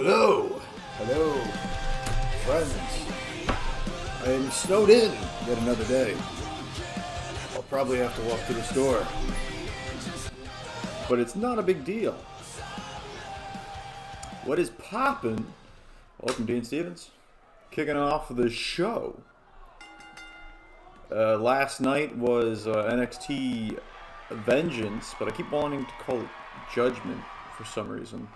Hello, hello, friends. I am snowed in yet another day. I'll probably have to walk to the store, but it's not a big deal. What is poppin'? Welcome, Dean Stevens. Kicking off the show. Last night was NXT Vengeance, but I keep wanting to call it Judgment for some reason.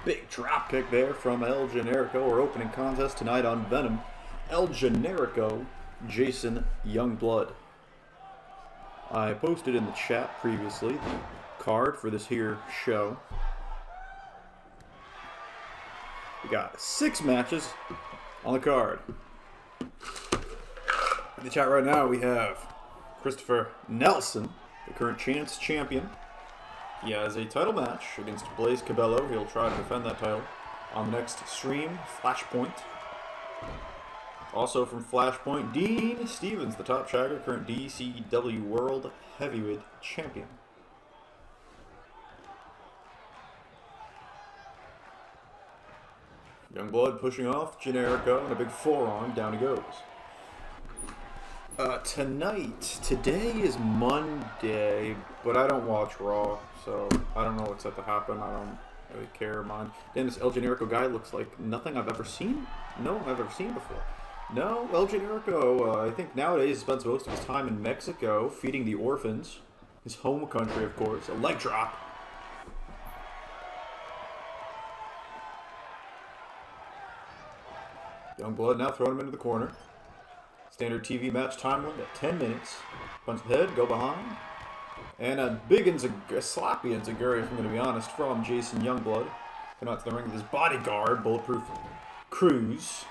Big drop kick there from El Generico. Our opening contest tonight on Venom. El Generico, Jason Youngblood. I posted in the chat previously the card for this here show. We got 6 matches on the card. In the chat right now we have Christopher Nelson, the current Chance champion. He has a title match against Blaze Cabello. He'll try to defend that title on the next stream, Flashpoint. Also from Flashpoint, Dean Stevens, the top shagger, current DCW World Heavyweight Champion. Youngblood pushing off Generico and a big forearm. Down he goes. Today is Monday, but I don't watch Raw, so I don't know what's set to happen. I don't really care, mind. Damn, this El Generico guy looks like nothing I've ever seen. No, I've ever seen before. No, El Generico, I think nowadays spends most of his time in Mexico, feeding the orphans. His home country, of course. A leg drop. Youngblood now throwing him into the corner. Standard TV match time limit at 10 minutes. Punch the head, go behind. And a big sloppy enziguri, if I'm going to be honest, from Jason Youngblood. Come out to the ring with his bodyguard, Bulletproof Cruz.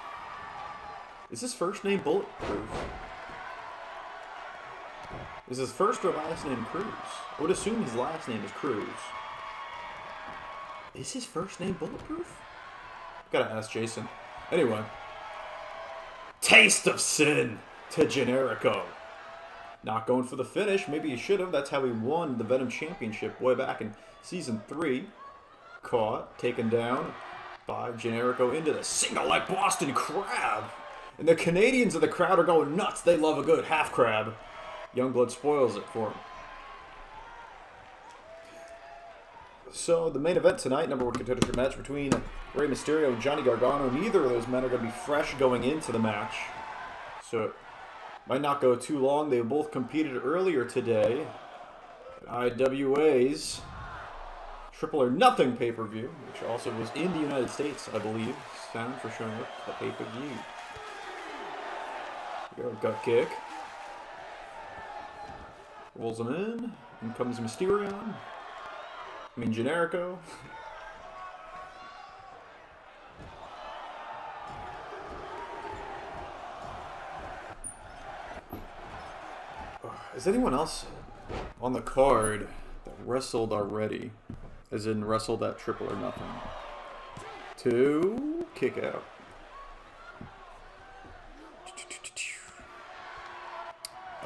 Is his first name Bulletproof? Is his first or last name Cruz? I would assume his last name is Cruz. Is his first name Bulletproof? Gotta ask Jason. Anyway. Taste of Sin to Generico. Not going for the finish. Maybe he should have. That's how he won the Venom Championship way back in Season 3. Caught, taken down by Generico into the single leg Boston Crab. And the Canadians of the crowd are going nuts. They love a good half crab. Youngblood spoils it for him. So, the main event tonight, number 1 contendership match between Rey Mysterio and Johnny Gargano. Neither of those men are going to be fresh going into the match. So, it might not go too long. They both competed earlier today at IWA's Triple or Nothing pay-per-view, which also was in the United States, I believe. Sound for showing up the pay-per-view. Here we go, gut kick. Rolls him in. In comes Mysterio. Generico. Is anyone else on the card that wrestled already? As in wrestled at Triple or Nothing? 2, kick out.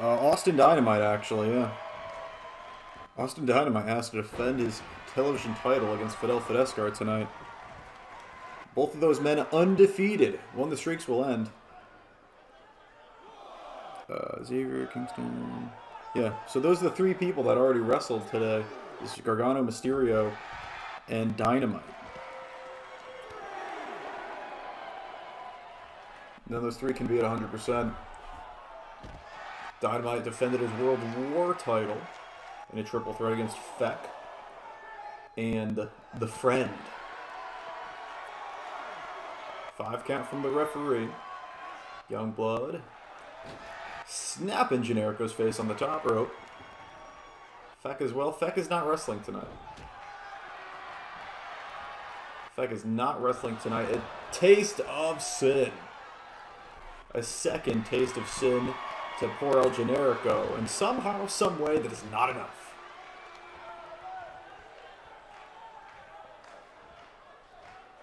Austin Dynamite, actually, yeah. Austin Dynamite has to defend his television title against Fidel Fidescar tonight. Both of those men undefeated. One of the streaks will end. Xavier, Kingston. Yeah, so those are the 3 people that already wrestled today. This is Gargano, Mysterio, and Dynamite. Then those 3 can be at 100%. Dynamite defended his World War title in a triple threat against Feck and The Friend. 5 count from the referee. Youngblood snapping Generico's face on the top rope. Feck as well. Feck is not wrestling tonight. Feck is not wrestling tonight. A taste of sin. A second taste of sin to poor El Generico. And somehow, some way, that is not enough.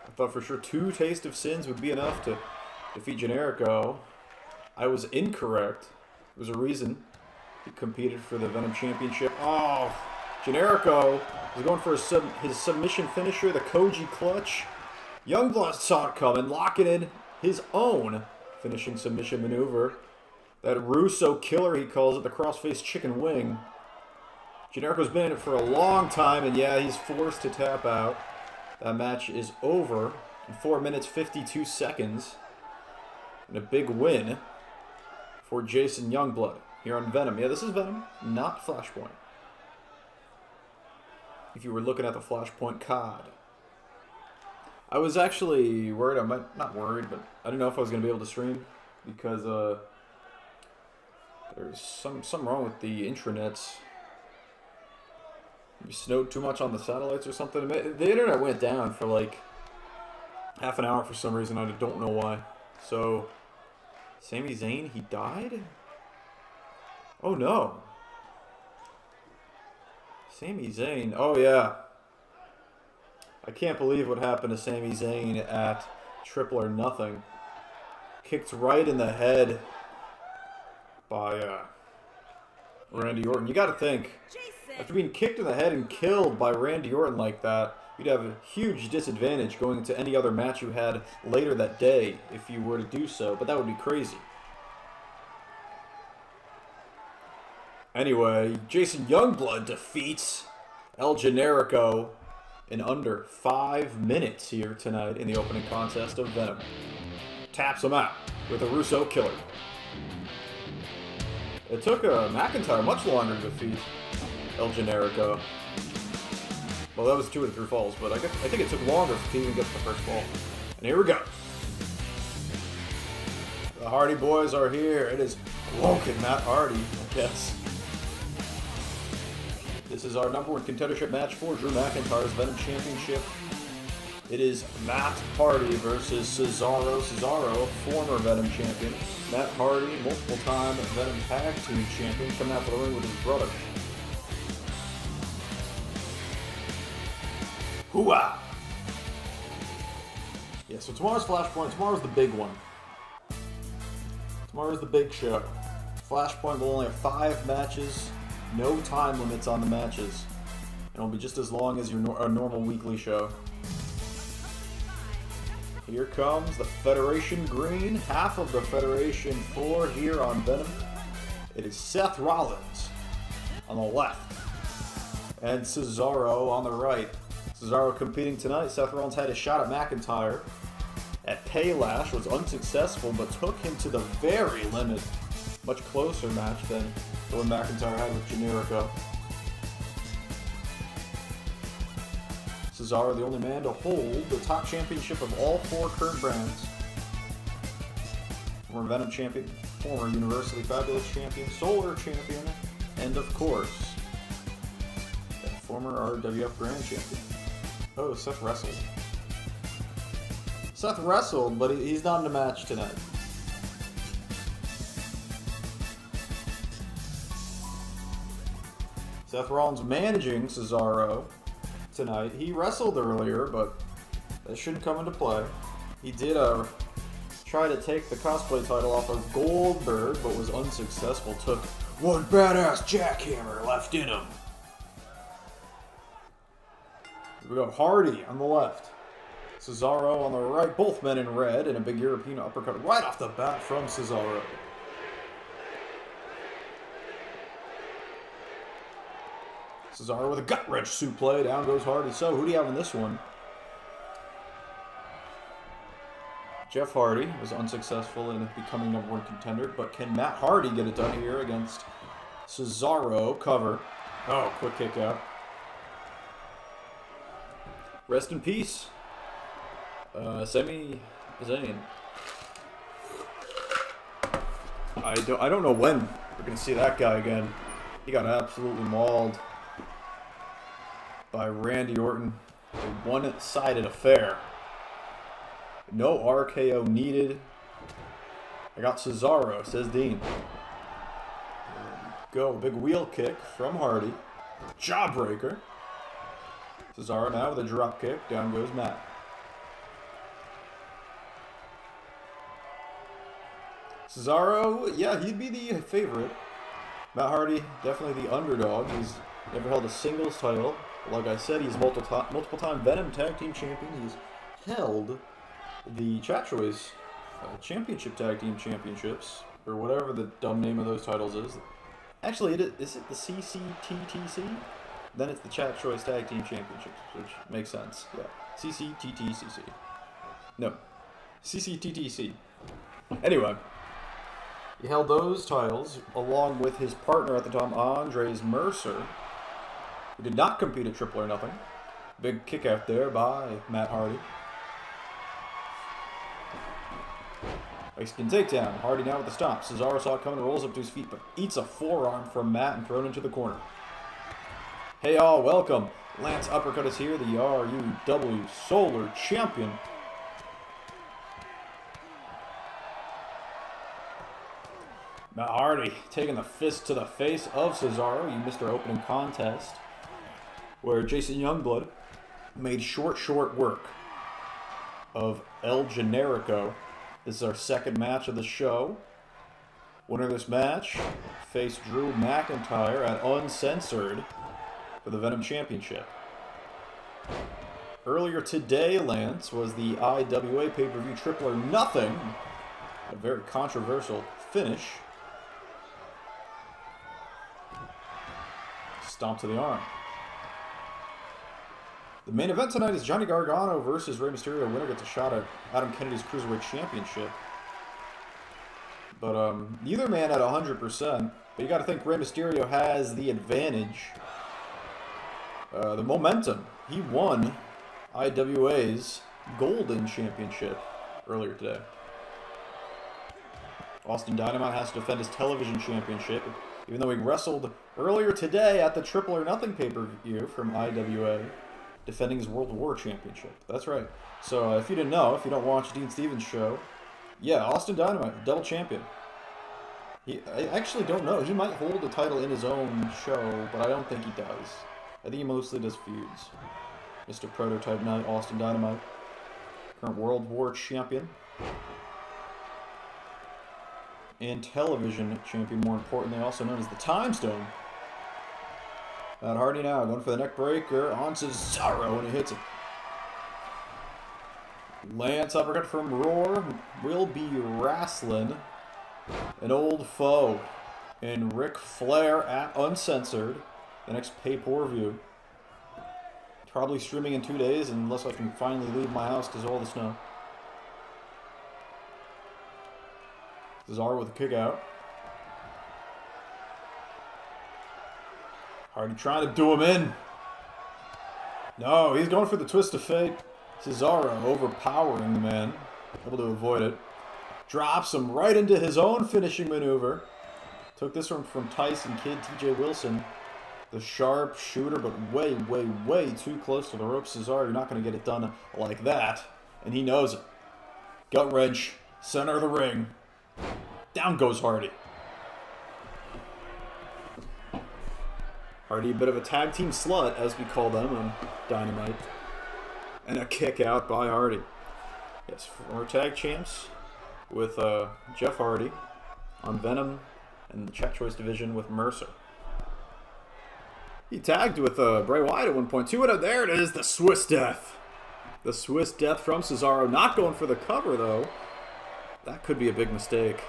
I thought for sure 2 taste of sins would be enough to defeat Generico. I was incorrect. There was a reason he competed for the Venom Championship. Oh, Generico is going for his submission finisher, the Koji Clutch. Youngblood saw it coming, locking in his own finishing submission maneuver. That Russo killer, he calls it, the crossface chicken wing. Generico's been in it for a long time, and yeah, he's forced to tap out. That match is over in 4 minutes, 52 seconds. And a big win for Jason Youngblood here on Venom. Yeah, this is Venom, not Flashpoint. If you were looking at the Flashpoint card. I was actually worried, not worried, but I didn't know if I was going to be able to stream because there's something wrong with the intranets. Maybe snowed too much on the satellites or something. The internet went down for like half an hour for some reason. I don't know why. So, Sami Zayn, he died? Oh no. Sami Zayn, oh yeah. I can't believe what happened to Sami Zayn at Triple or Nothing. Kicked right in the head by Randy Orton. You gotta think, after being kicked in the head and killed by Randy Orton like that, you'd have a huge disadvantage going into any other match you had later that day if you were to do so, but that would be crazy. Anyway, Jason Youngblood defeats El Generico in under 5 minutes here tonight in the opening contest of Venom. Taps him out with a Russo killer. It took McIntyre much longer to defeat El Generico. Well, that was 2 of the 3 falls, but I think it took longer to even get to the first fall. And here we go. The Hardy Boys are here. It is Woken Matt Hardy, I guess. This is our #1 contendership match for Drew McIntyre's Venom Championship. It is Matt Hardy versus Cesaro. Cesaro, former Venom champion. Matt Hardy, multiple-time Venom Tag Team champion, coming out to the ring with his brother. Hooah! Yeah, so tomorrow's Flashpoint. Tomorrow's the big one. Tomorrow's the big show. Flashpoint will only have 5 matches. No time limits on the matches. And it'll be just as long as your normal weekly show. Here comes the Federation Green, half of the Federation 4 here on Venom. It is Seth Rollins on the left and Cesaro on the right. Cesaro competing tonight. Seth Rollins had a shot at McIntyre at Paylash, was unsuccessful, but took him to the very limit. Much closer match than the one McIntyre had with Generico. Cesaro, the only man to hold the top championship of all 4 current brands. Former Venom champion, former Universally Fabulous champion, Solar champion, and of course, former RWF Grand champion. Oh, Seth wrestled. Seth wrestled, but he's not in a match tonight. Seth Rollins managing Cesaro tonight. He wrestled earlier, but that shouldn't come into play. He did try to take the cosplay title off of Goldberg, but was unsuccessful. Took one badass jackhammer left in him. Here we go. Hardy on the left. Cesaro on the right. Both men in red, and a big European uppercut right off the bat from Cesaro. Cesaro with a gut-wrench suplex. Down goes Hardy. So, who do you have in this one? Jeff Hardy was unsuccessful in becoming #1 contender, but can Matt Hardy get it done here against Cesaro? Cover. Oh, quick kick out. Rest in peace, Sami Zayn. I don't know when we're gonna see that guy again. He got absolutely mauled by Randy Orton. A one-sided affair. No RKO needed. I got Cesaro, says Dean. Go, big wheel kick from Hardy. Jawbreaker. Cesaro now with a drop kick. Down goes Matt. Cesaro, yeah, he'd be the favorite. Matt Hardy, definitely the underdog. He's never held a singles title. Like I said, he's multiple-time Venom Tag Team Champion. He's held the Chat Choice Championship Tag Team Championships, or whatever the dumb name of those titles is. Actually, is it the CCTTC? Then it's the Chat Choice Tag Team Championships, which makes sense. Yeah, CCTTCC. No, CCTTC. Anyway, he held those titles along with his partner at the time, Andres Mercer, who did not compete at Triple or Nothing. Big kick out there by Matt Hardy. Mexican takedown. Hardy now with the stop. Cesaro saw it coming, rolls up to his feet, but eats a forearm from Matt and thrown into the corner. Hey all, welcome. Lance Uppercut is here, the RUW Solar Champion. Matt Hardy taking the fist to the face of Cesaro. You missed our opening contest, where Jason Youngblood made short work of El Generico. This is our second match of the show. Winner of this match faced Drew McIntyre at Uncensored for the Venom Championship. Earlier today, Lance, was the IWA pay-per-view Triple or Nothing. A very controversial finish. Stomp to the arm. The main event tonight is Johnny Gargano versus Rey Mysterio. Winner gets a shot at Adam Kennedy's Cruiserweight Championship. But neither man at 100%. But you got to think Rey Mysterio has the advantage. The momentum. He won IWA's Golden Championship earlier today. Austin Dynamite has to defend his television championship, even though he wrestled earlier today at the Triple or Nothing pay-per-view from IWA. Defending his World War Championship. That's right. So if you didn't know, if you don't watch Dean Stevens' show, yeah, Austin Dynamite, double champion. I actually don't know. He might hold the title in his own show, but I don't think he does. I think he mostly does feuds. Mr. Prototype Knight, Austin Dynamite, current World War Champion. And television champion, more importantly, also known as the Time Stone. Matt Hardy now going for the neck breaker on Cesaro when he hits it. Lance uppercut from Roar will be wrestling an old foe in Ric Flair at Uncensored, the next pay-per-view. Probably streaming in 2 days unless I can finally leave my house because of all the snow. Cesaro with a kick out. Hardy trying to do him in. No, he's going for the twist of fate. Cesaro overpowering the man. Able to avoid it. Drops him right into his own finishing maneuver. Took this one from Tyson Kidd, TJ Wilson. The sharp shooter, but way too close to the ropes. Cesaro, you're not going to get it done like that. And he knows it. Gut wrench. Center of the ring. Down goes Hardy. Hardy, a bit of a tag team slut, as we call them on Dynamite. And a kick out by Hardy. Yes, former tag champs with Jeff Hardy on Venom and the Chat Choice division with Mercer. He tagged with Bray Wyatt at one point too. And there it is, the Swiss Death. The Swiss Death from Cesaro. Not going for the cover, though. That could be a big mistake.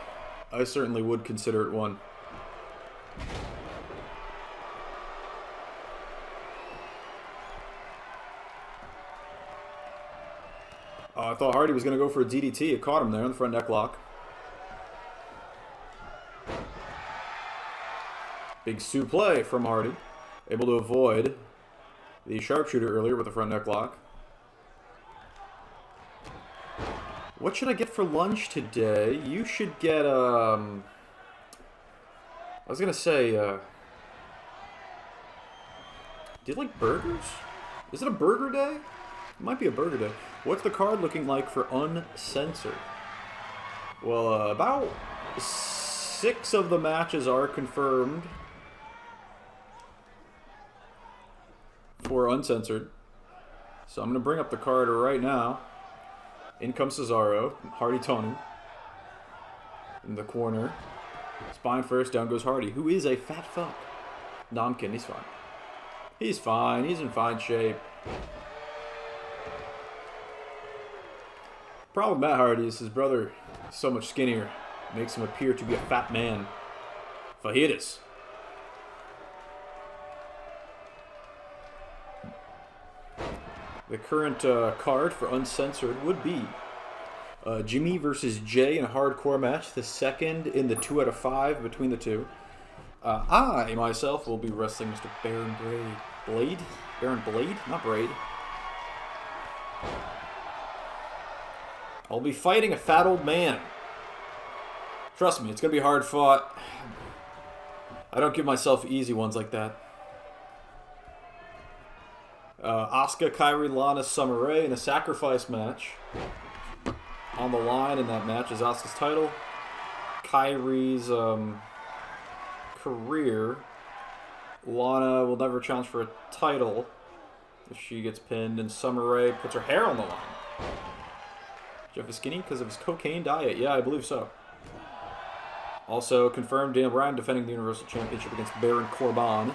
I certainly would consider it one. I thought Hardy was going to go for a DDT. It caught him there in the front neck lock. Big suplex from Hardy. Able to avoid the sharpshooter earlier with the front neck lock. What should I get for lunch today? You should get, I was going to say, do you like burgers? Is it a burger day? It might be a burger day. What's the card looking like for Uncensored? Well, about 6 of the matches are confirmed for Uncensored. So I'm going to bring up the card right now. In comes Cesaro, Hardy Tony. In the corner. Spine first, down goes Hardy, who is a fat fuck. No, I'm kidding, he's fine. He's fine, he's in fine shape. Problem with Matt Hardy is his brother is so much skinnier. Makes him appear to be a fat man. Fajitas. The current card for Uncensored would be Jimmy versus Jay in a hardcore match. The second in the 2 out of 5 between the two. I, myself, will be wrestling Mr. Baron Blade? Baron Blade? Not Braid. I'll be fighting a fat old man. Trust me, it's going to be hard fought. I don't give myself easy ones like that. Asuka, Kairi, Lana, Summer Rae in a sacrifice match. On the line in that match is Asuka's title. Kairi's career. Lana will never challenge for a title if she gets pinned, and Summer Rae puts her hair on the line. Jeff is skinny because of his cocaine diet. Yeah, I believe so. Also confirmed Daniel Bryan defending the Universal Championship against Baron Corbin.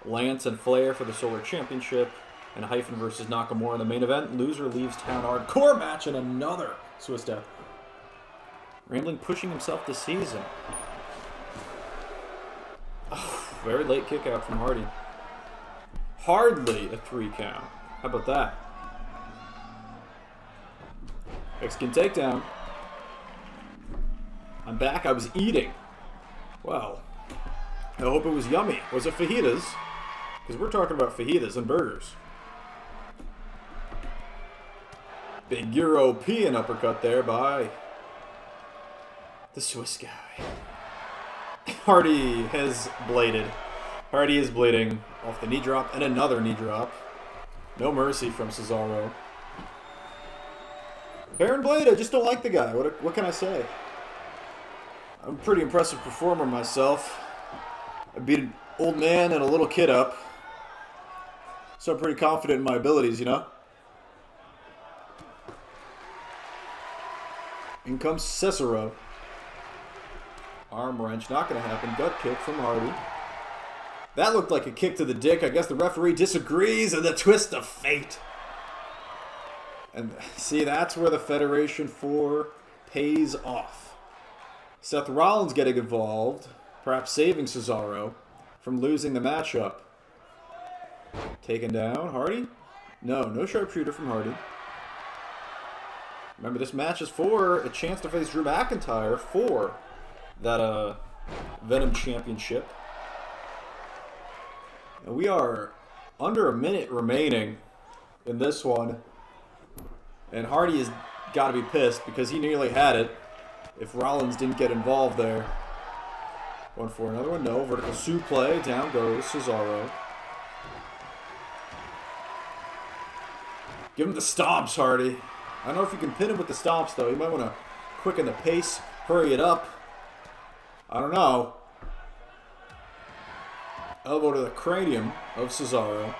Lance and Flair for the Solar Championship. And Hyphen versus Nakamura in the main event. Loser leaves town. Hardcore match and another Swiss death. Rambling pushing himself this season. Oh, very late kick out from Hardy. Hardly a 3 count. How about that? Mexican takedown. I'm back. I was eating. Well, I hope it was yummy. Was it fajitas? Because we're talking about fajitas and burgers. Big European uppercut there by the Swiss guy. Hardy has bladed. Hardy is bleeding off the knee drop and another knee drop. No mercy from Cesaro. Baron Blade, I just don't like the guy. What can I say? I'm a pretty impressive performer myself. I beat an old man and a little kid up. So I'm pretty confident in my abilities, you know? In comes Cesaro. Arm wrench, not going to happen. Gut kick from Hardy. That looked like a kick to the dick. I guess the referee disagrees, and the twist of fate. And see, that's where the Federation 4 pays off. Seth Rollins getting involved, perhaps saving Cesaro from losing the matchup. Taken down, Hardy? No sharpshooter from Hardy. Remember, this match is for a chance to face Drew McIntyre for that Venom Championship. And we are under a minute remaining in this one. And Hardy has got to be pissed because he nearly had it if Rollins didn't get involved there. Going for another one. No. Vertical suplex. Down goes Cesaro. Give him the stomps, Hardy. I don't know if you can pin him with the stomps, though. You might want to quicken the pace, hurry it up. I don't know. Elbow to the cranium of Cesaro.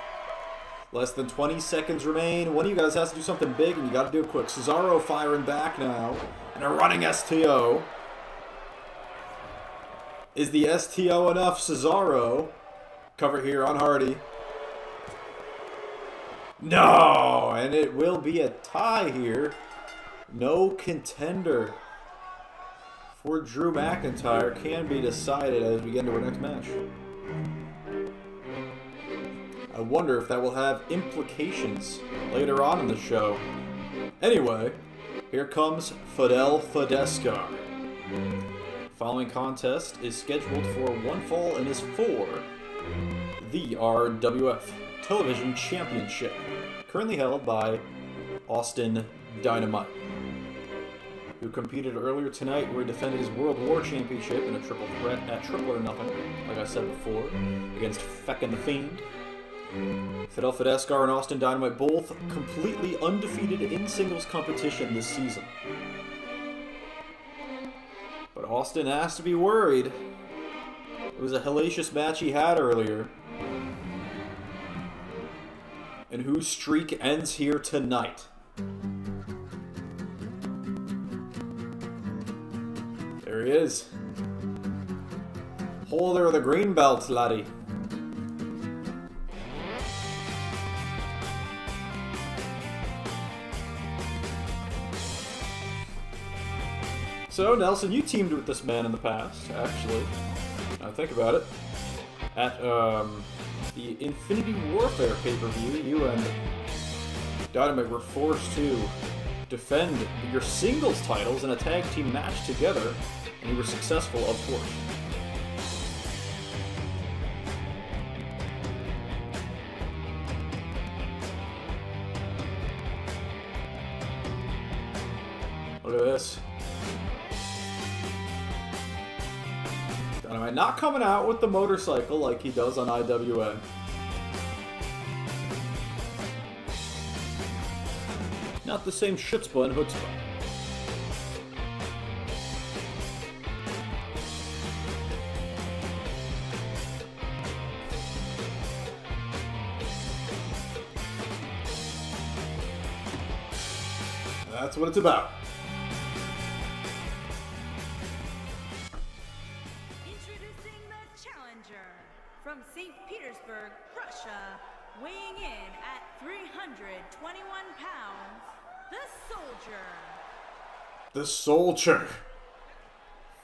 Less than 20 seconds remain. One of you guys has to do something big, and you got to do it quick. Cesaro firing back now. And a running STO. Is the STO enough? Cesaro. Cover here on Hardy. No! And it will be a tie here. No contender for Drew McIntyre can be decided as we get into our next match. I wonder if that will have implications later on in the show. Anyway, here comes Fidel Fidescar. Following contest is scheduled for one fall and is for the RWF Television Championship, currently held by Austin Dynamite, who competed earlier tonight where he defended his World War Championship in a triple threat at Triple or Nothing, like I said before, against Feckin' the Fiend. Fidel Fidescar and Austin Dynamite both completely undefeated in singles competition this season. But Austin has to be worried. It was a hellacious match he had earlier. And whose streak ends here tonight? There he is. Holder of the green belt, laddie. So, Nelson, you teamed with this man in the past, actually. Now think about it. At the Infinity Warfare pay-per-view, you and Dynamite were forced to defend your singles titles in a tag team match together, and you were successful, of course. Look at this. Dynamite not coming out with the motorcycle like he does on IWN. Not the same chutzpah and chutzpah. That's what it's about. Introducing the challenger from St. Petersburg, Russia, weighing in at 321 pounds, the Soldier. The Soldier.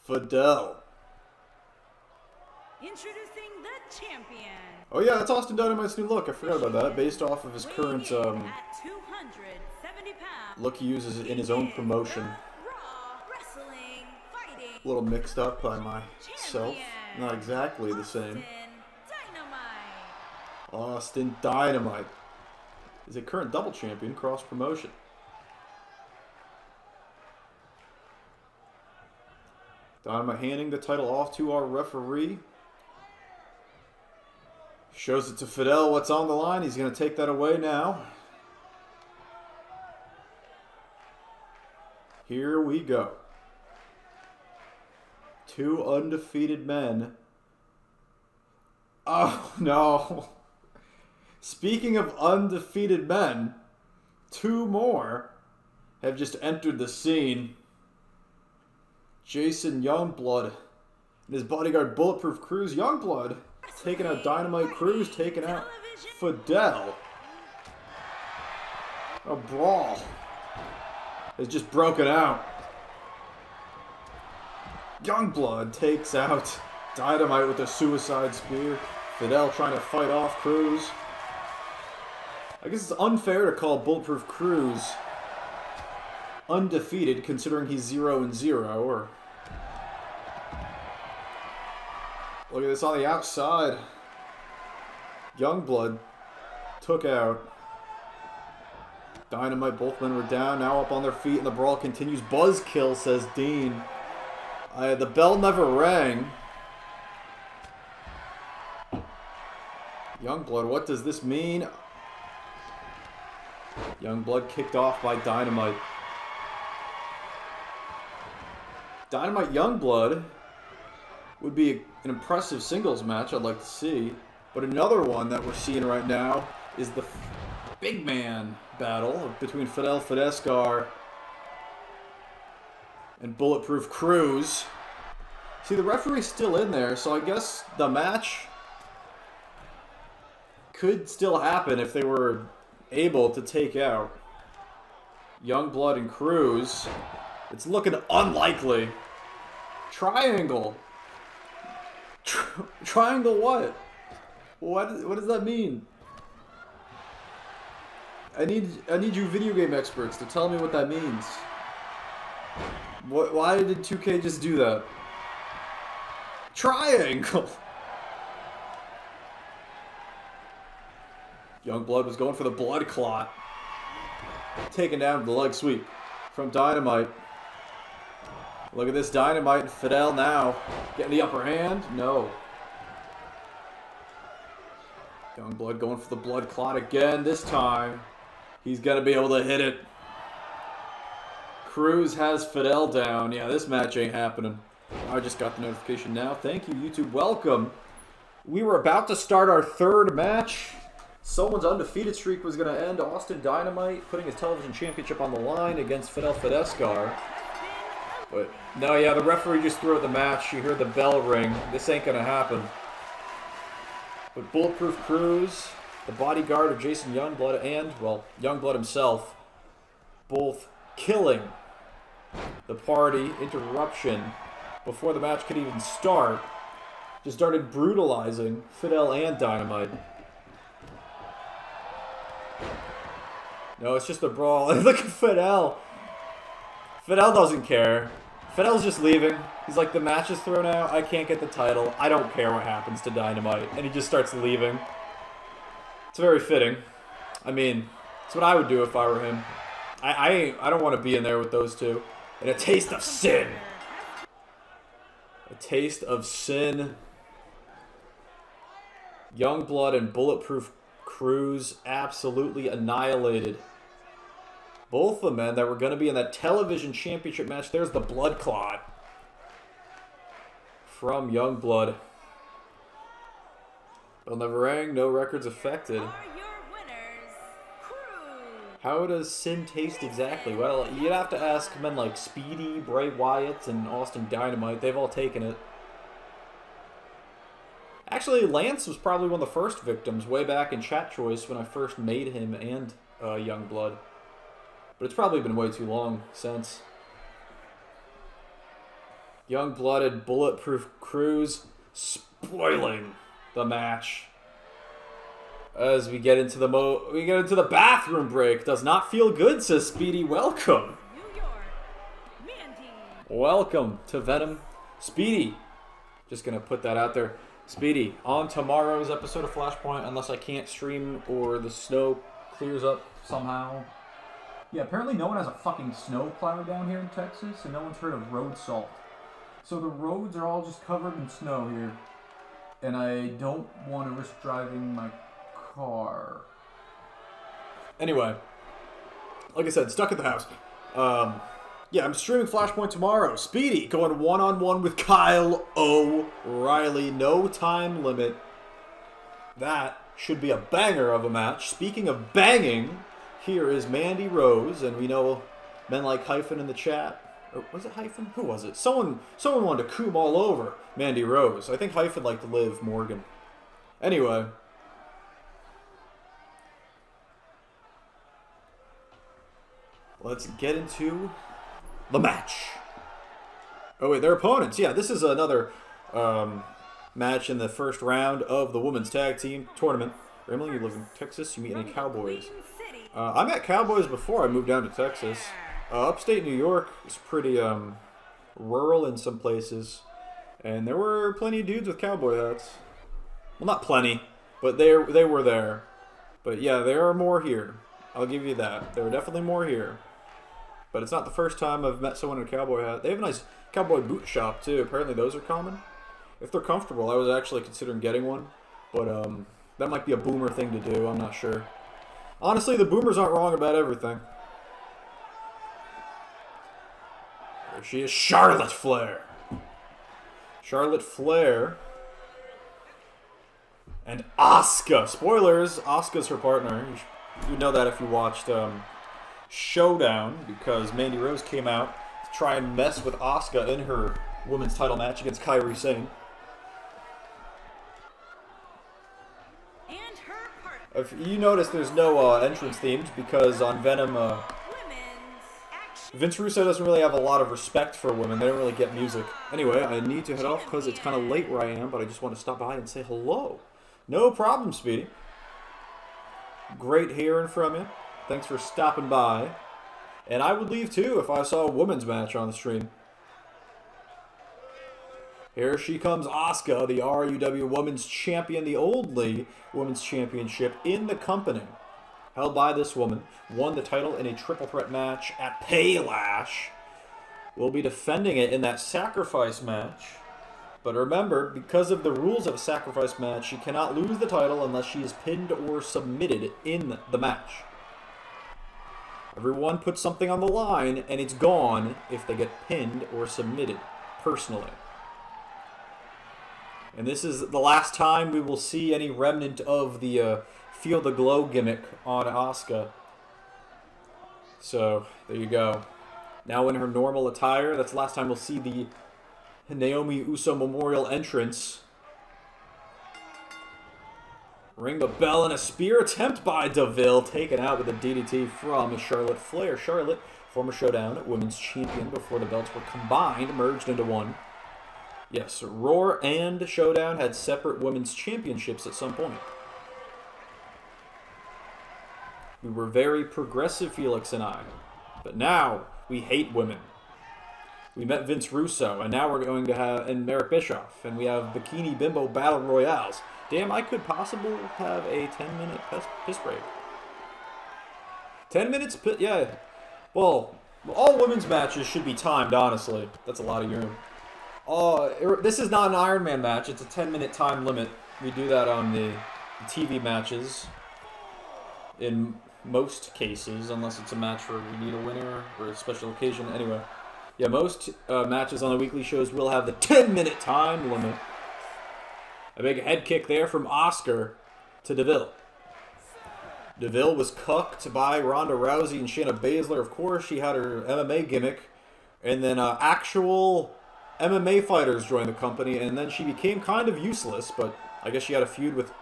Fidel. Introducing the champion. Oh yeah, that's Austin Dynamite's new look. I forgot about that. Based off of his current At 270 pounds, look he uses in his own promotion. Raw Wrestling Fighting A little mixed up by myself. Not exactly the same. Dynamite. Austin Dynamite is a current double champion cross promotion. Dynamite handing the title off to our referee. Shows it to Fidel what's on the line. He's going to take that away now. Here we go. Two undefeated men. Oh, no. Speaking of undefeated men, two more have just entered the scene. Jason Youngblood and his bodyguard Bulletproof Cruz. Youngblood taking out Dynamite. Cruz taking out Fidel. A brawl has just broken out. Youngblood takes out Dynamite with a suicide spear. Fidel trying to fight off Cruz. I guess it's unfair to call Bulletproof Cruz undefeated considering he's 0-0, or look at this on the outside. Youngblood took out Dynamite. Both men were down, now up on their feet, and the brawl continues. Buzzkill, says Dean. The bell never rang. Youngblood, what does this mean? Youngblood kicked off by Dynamite. Dynamite Youngblood would be an impressive singles match I'd like to see. But another one that we're seeing right now is the big man battle between Fidel Fidescar and Bulletproof Cruz. See, the referee's still in there, so I guess the match could still happen if they were able to take out Youngblood and Cruz. It's looking unlikely. Triangle. Triangle what? What does that mean? I need you video game experts to tell me what that means. Why did 2K just do that? Triangle. Youngblood was going for the blood clot. Taken down with the leg sweep from Dynamite. Look at this, Dynamite and Fidel now getting the upper hand. No. Youngblood going for the blood clot again. This time, he's going to be able to hit it. Cruz has Fidel down. Yeah, this match ain't happening. I just got the notification now. Thank you, YouTube. Welcome. We were about to start our third match. Someone's undefeated streak was going to end. Austin Dynamite putting his television championship on the line against Fidel Fidescar. But, no, yeah, the referee just threw out the match. You heard the bell ring. This ain't going to happen. But Bulletproof Cruz, the bodyguard of Jason Youngblood, and, well, Youngblood himself, both killing the party interruption before the match could even start. Just started brutalizing Fidel and Dynamite. No, it's just a brawl. Look at Fidel. Fidel doesn't care. Fidel's just leaving. He's like, the match is thrown out. I can't get the title. I don't care what happens to Dynamite. And he just starts leaving. It's very fitting. I mean, it's what I would do if I were him. I don't want to be in there with those two. And a taste of sin. A taste of sin. Youngblood and Bulletproof Cruz absolutely annihilated both the men that were going to be in that television championship match. There's the blood clot from Youngblood. Bell never rang, no records affected. How does Sin taste exactly? Well, you'd have to ask men like Speedy, Bray Wyatt, and Austin Dynamite. They've all taken it. Actually, Lance was probably one of the first victims way back in Chat Choice when I first made him and Youngblood. But it's probably been way too long since. Youngblood and Bulletproof Cruz spoiling the match. As we get into the bathroom break. Does not feel good, says Speedy. Welcome. New York, Mandy. Welcome to Venom. Speedy. Just gonna put that out there. Speedy, on tomorrow's episode of Flashpoint, unless I can't stream or the snow clears up somehow. Yeah, apparently no one has a fucking snow plow down here in Texas, and no one's heard of road salt. So the roads are all just covered in snow here. And I don't want to risk driving my car. Anyway, like I said, stuck at the house. Yeah, I'm streaming Flashpoint tomorrow. Speedy going one-on-one with Kyle O'Reilly. No time limit. That should be a banger of a match. Speaking of banging, here is Mandy Rose, and we know men like Hyphen in the chat. Or was it Hyphen? Who was it? Someone wanted to coom all over Mandy Rose. I think Hyphen liked to live Morgan. Anyway. Let's get into the match. Oh wait, their opponents. Yeah, this is another match in the first round of the women's tag team tournament. Ramlin, you live in Texas. You meet any Cowboys? I met Cowboys before I moved down to Texas. Upstate New York is pretty rural in some places, and there were plenty of dudes with cowboy hats. Well, not plenty, but they were there. But yeah, there are more here. I'll give you that. There are definitely more here. But it's not the first time I've met someone in a cowboy hat. They have a nice cowboy boot shop, too. Apparently those are common. If they're comfortable, I was actually considering getting one. But that might be a boomer thing to do. I'm not sure. Honestly, the boomers aren't wrong about everything. There she is, Charlotte Flair. Charlotte Flair. And Asuka. Spoilers, Asuka's her partner. You know that if you watched Showdown, because Mandy Rose came out to try and mess with Asuka in her women's title match against Kairi Sane. And her partner. If you notice, there's no entrance themes because on Venom, Women's action. Vince Russo doesn't really have a lot of respect for women. They don't really get music. Anyway, I need to head off because it's kind of late where I am, but I just want to stop by and say hello. No problem, Speedy. Great hearing from you. Thanks for stopping by. And I would leave too if I saw a women's match on the stream. Here she comes, Asuka, the RUW Women's Champion, the only Women's Championship in the company. Held by this woman. Won the title in a triple threat match at Paylash. Will be defending it in that sacrifice match. But remember, because of the rules of a sacrifice match, she cannot lose the title unless she is pinned or submitted in the match. Everyone puts something on the line, and it's gone if they get pinned or submitted, personally. And this is the last time we will see any remnant of the Feel the Glow gimmick on Asuka. So, there you go. Now in her normal attire, that's the last time we'll see the Naomi Uso Memorial entrance. Ring the bell and a spear attempt by DeVille. Taken out with a DDT from Charlotte Flair. Charlotte former Showdown Women's Champion before the belts were combined, merged into one. Yes, Roar and Showdown had separate women's championships at some point. We were very progressive, Felix and I. But now, we hate women. We met Vince Russo, and now we're going to have, and Eric Bischoff, and we have Bikini Bimbo Battle Royales. Damn, I could possibly have a 10-minute piss break. 10 minutes, yeah. Well, all women's matches should be timed, honestly. That's a lot of urine. This is not an Iron Man match. It's a 10-minute time limit. We do that on the TV matches. In most cases, unless it's a match where we need a winner or a special occasion. Anyway, yeah, most matches on the weekly shows will have the 10-minute time limit. A big head kick there from Oscar to DeVille. DeVille was cucked by Ronda Rousey and Shayna Baszler. Of course, she had her MMA gimmick. And then actual MMA fighters joined the company, and then she became kind of useless, but I guess she had a feud with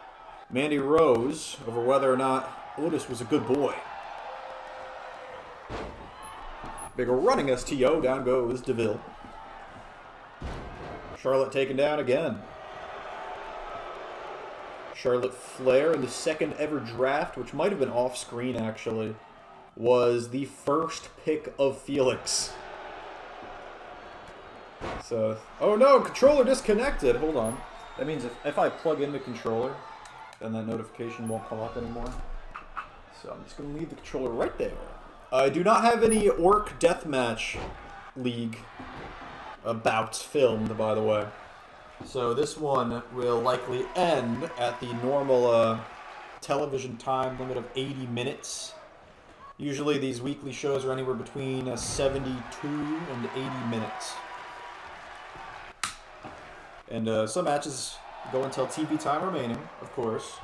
Mandy Rose over whether or not Otis was a good boy. Big running STO, down goes DeVille. Charlotte taken down again. Charlotte Flair in the second ever draft, which might have been off screen actually, was the first pick of Felix. So, oh no, controller disconnected. Hold on. That means if I plug in the controller, then that notification won't come up anymore. So I'm just going to leave the controller right there. I do not have any Orc Deathmatch League bouts filmed, by the way. So this one will likely end at the normal television time limit of 80 minutes. Usually these weekly shows are anywhere between 72 and 80 minutes. And some matches go until TV time remaining, of course.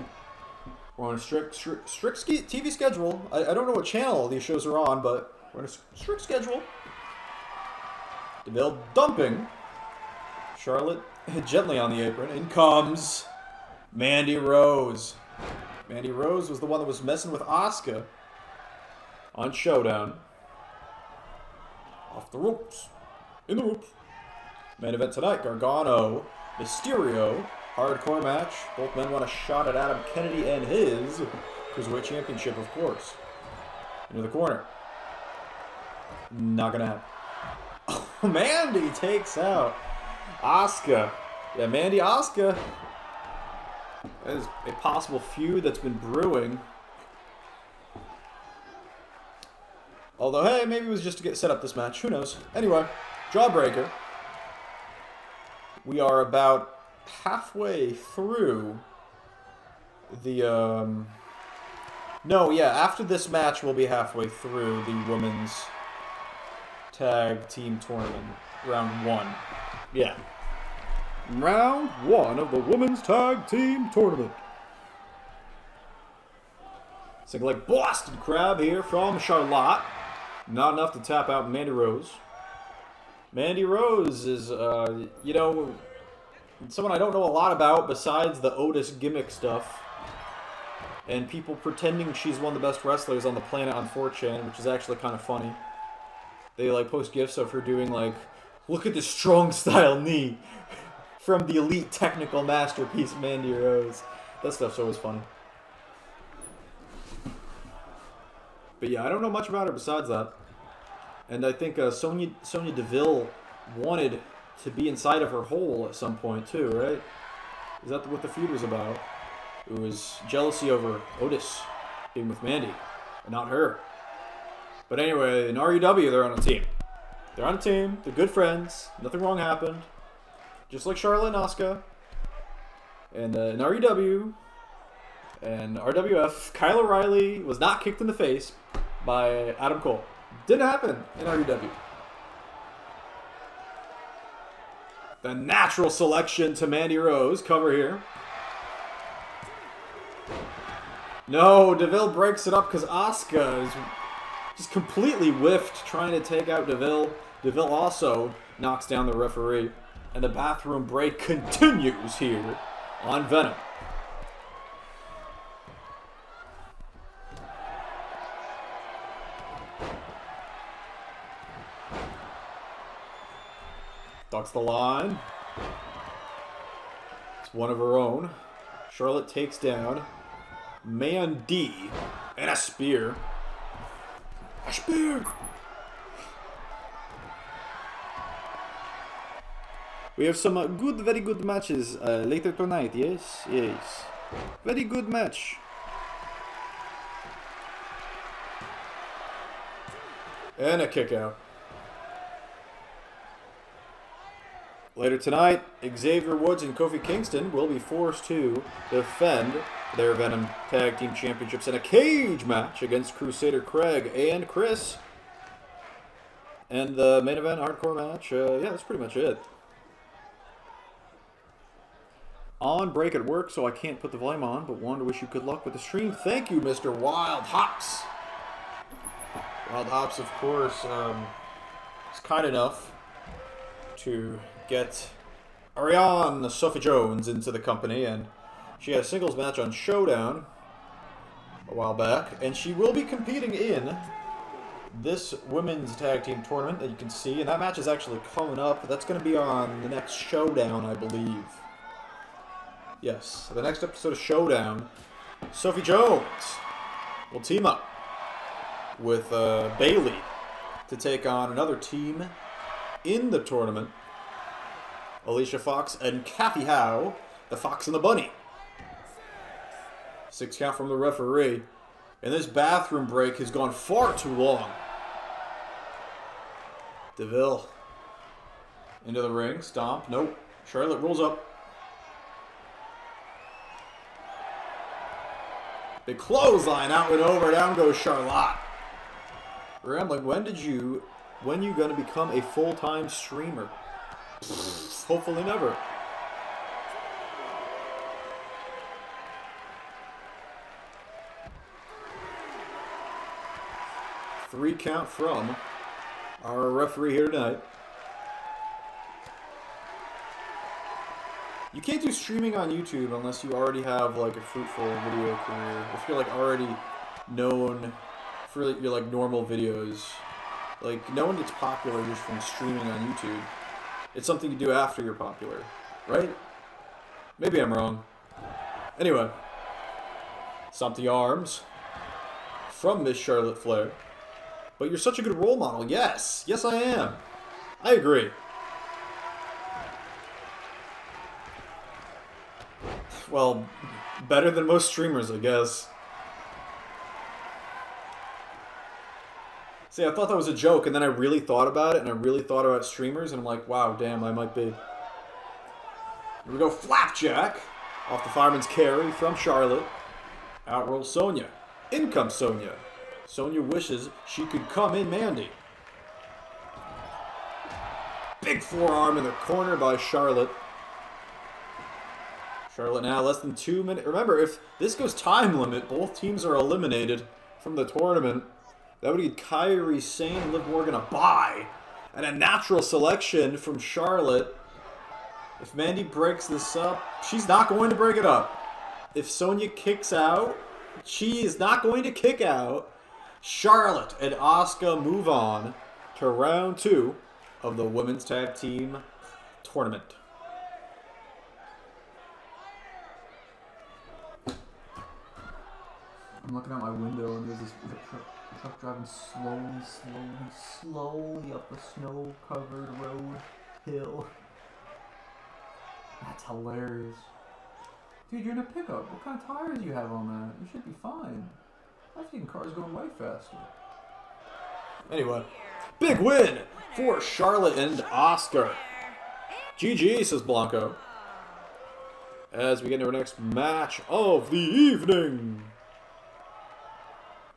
We're on a strict TV schedule. I don't know what channel these shows are on, but we're on a strict schedule. DeVille dumping. Charlotte gently on the apron. In comes Mandy Rose. Mandy Rose was the one that was messing with Asuka on Showdown. Off the ropes. In the ropes. Main event tonight, Gargano, Mysterio, hardcore match. Both men want a shot at Adam Kennedy and his Cruiserweight Championship, of course. Into the corner. Not gonna happen. Oh, Mandy takes out Asuka. Yeah, Mandy Asuka. That is a possible feud that's been brewing. Although, hey, maybe it was just to get set up this match. Who knows? Anyway, Jawbreaker. We are about halfway through the, No, yeah, after this match, we'll be halfway through the Women's Tag Team Tournament. Round 1. Yeah. Round 1 of the Women's Tag Team Tournament. Single leg Boston Crab here from Charlotte. Not enough to tap out Mandy Rose. Mandy Rose is, you know, someone I don't know a lot about besides the Otis gimmick stuff. And people pretending she's one of the best wrestlers on the planet on 4chan, which is actually kind of funny. They, like, post gifs of her doing, like, look at this strong style knee from the elite technical masterpiece, Mandy Rose. That stuff's always funny. But yeah, I don't know much about her besides that. And I think Sonya Deville wanted to be inside of her hole at some point too, right? Is that what the feud was about? It was jealousy over Otis being with Mandy, and not her. But anyway, in REW, they're on a team. They're on a team. They're good friends. Nothing wrong happened. Just like Charlotte and Asuka. And in REW and RWF, Kyle O'Reilly was not kicked in the face by Adam Cole. Didn't happen in REW. The natural selection to Mandy Rose. Cover here. No, DeVille breaks it up because Asuka is just completely whiffed trying to take out DeVille. DeVille also knocks down the referee. And the bathroom break continues here on Venom. Ducks the line. It's one of her own. Charlotte takes down Mandy. And a spear. A spear! We have some very good matches later tonight, yes? Yes. Very good match. And a kick out. Later tonight, Xavier Woods and Kofi Kingston will be forced to defend their Venom Tag Team Championships in a cage match against Crusader Craig and Chris. And the main event hardcore match, yeah, that's pretty much it. On break at work, so I can't put the volume on, but wanted to wish you good luck with the stream. Thank you, Mr. Wild Hops. Wild Hops, of course, is kind enough to get Ariane Sophie Jones into the company, and she had a singles match on Showdown a while back, and she will be competing in this women's tag team tournament that you can see, and that match is actually coming up. That's going to be on the next Showdown, I believe. Yes, the next episode of Showdown, Sophie Jones will team up with Bailey to take on another team in the tournament. Alicia Fox and Kathy Howe, the Fox and the Bunny. 6 count from the referee. And this bathroom break has gone far too long. DeVille into the ring. Stomp. Nope. Charlotte rolls up. Big clothesline out and over. Down goes Charlotte. Rambling, when you gonna become a full-time streamer? Hopefully never. Three count from our referee here tonight. You can't do streaming on YouTube unless you already have like a fruitful video career. If you're like already known for your like normal videos. Like no one gets popular just from streaming on YouTube. It's something you do after you're popular, right? Maybe I'm wrong. Anyway, stomp the arms from Miss Charlotte Flair. But you're such a good role model. Yes. Yes, I am. I agree. Well, better than most streamers, I guess. See, I thought that was a joke, and then I really thought about it, and I really thought about streamers, and I'm like, wow, damn, I might be. Here we go, Flapjack. Off the fireman's carry from Charlotte. Out rolls Sonya. In comes Sonya. Sonya wishes she could come in Mandy. Big forearm in the corner by Charlotte. Charlotte now less than 2 minutes. Remember, if this goes time limit, both teams are eliminated from the tournament. That would get Kairi Sane and Liv Morgan a bye. And a natural selection from Charlotte. If Mandy breaks this up, she's not going to break it up. If Sonya kicks out, she is not going to kick out. Charlotte and Asuka move on to round 2 of the Women's Tag Team Tournament. I'm looking out my window and there's this truck driving slowly up a snow-covered road hill. That's hilarious. Dude, you're in a pickup. What kind of tires do you have on that? You should be fine. I've seen cars going way faster. Anyway, big win for Charlotte and Asuka. GG, says Blanco. As we get into our next match of the evening.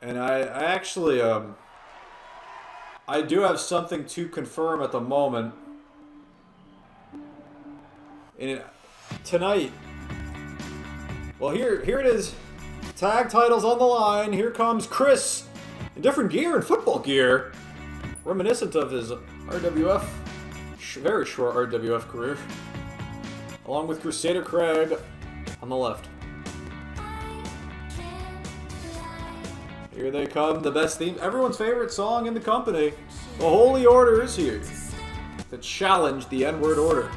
And I actually, I do have something to confirm at the moment. And tonight, well, here it is. Tag titles on the line. Here comes Chris in different gear, in football gear. Reminiscent of his RWF, very short RWF career. Along with Crusader Craig on the left. Here they come, the best theme, everyone's favorite song in the company. The Holy Order is here to challenge the N-Word Order.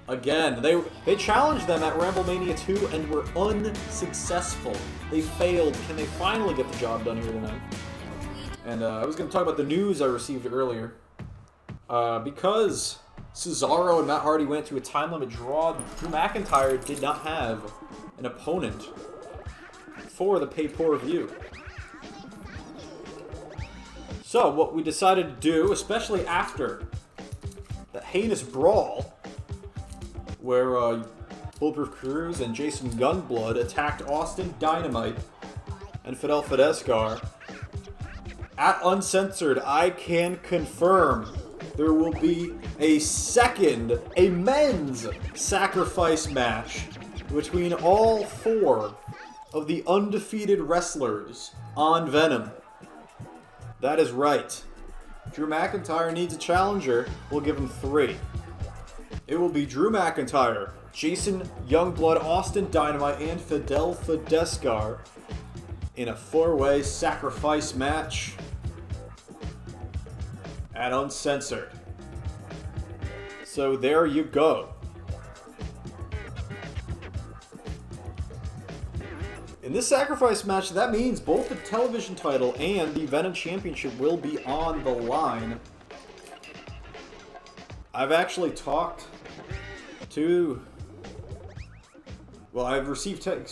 Again, they challenged them at WrestleMania 2 and were unsuccessful. They failed. Can they finally get the job done here tonight? And I was going to talk about the news I received earlier. Because Cesaro and Matt Hardy went to a time limit draw, Drew McIntyre did not have an opponent for the pay-per-view. So what we decided to do, especially after the heinous brawl where Bulletproof Cruz and Jason Youngblood attacked Austin Dynamite and Fidel Fidescar, at Uncensored, I can confirm there will be a men's sacrifice match between all 4 of the undefeated wrestlers on Venom. That is right. Drew McIntyre needs a challenger. We'll give him 3. It will be Drew McIntyre, Jason Youngblood, Austin Dynamite, and Fidel Fidescar in a 4-way sacrifice match at Uncensored. So there you go. In this sacrifice match, that means both the television title and the Venom Championship will be on the line. I've actually talked to... Well, I've received... I've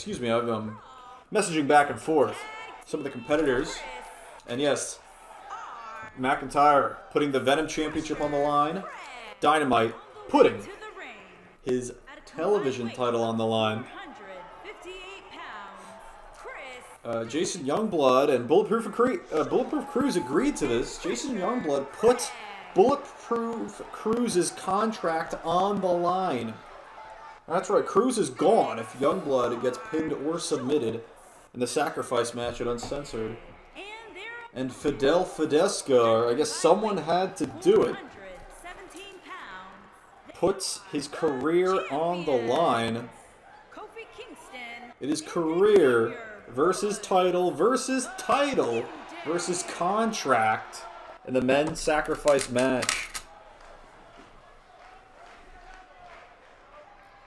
messaging back and forth some of the competitors. And yes, McIntyre putting the Venom Championship on the line. Dynamite putting his television title on the line. Jason Youngblood and Bulletproof Cruz agreed to this. Jason Youngblood put Bulletproof Cruz's contract on the line. That's right, Cruz is gone if Youngblood gets pinned or submitted in the sacrifice match at Uncensored. And Fidel Fidescar, I guess someone had to do it, puts his career on the line. It is career versus title versus contract in the men's sacrifice match.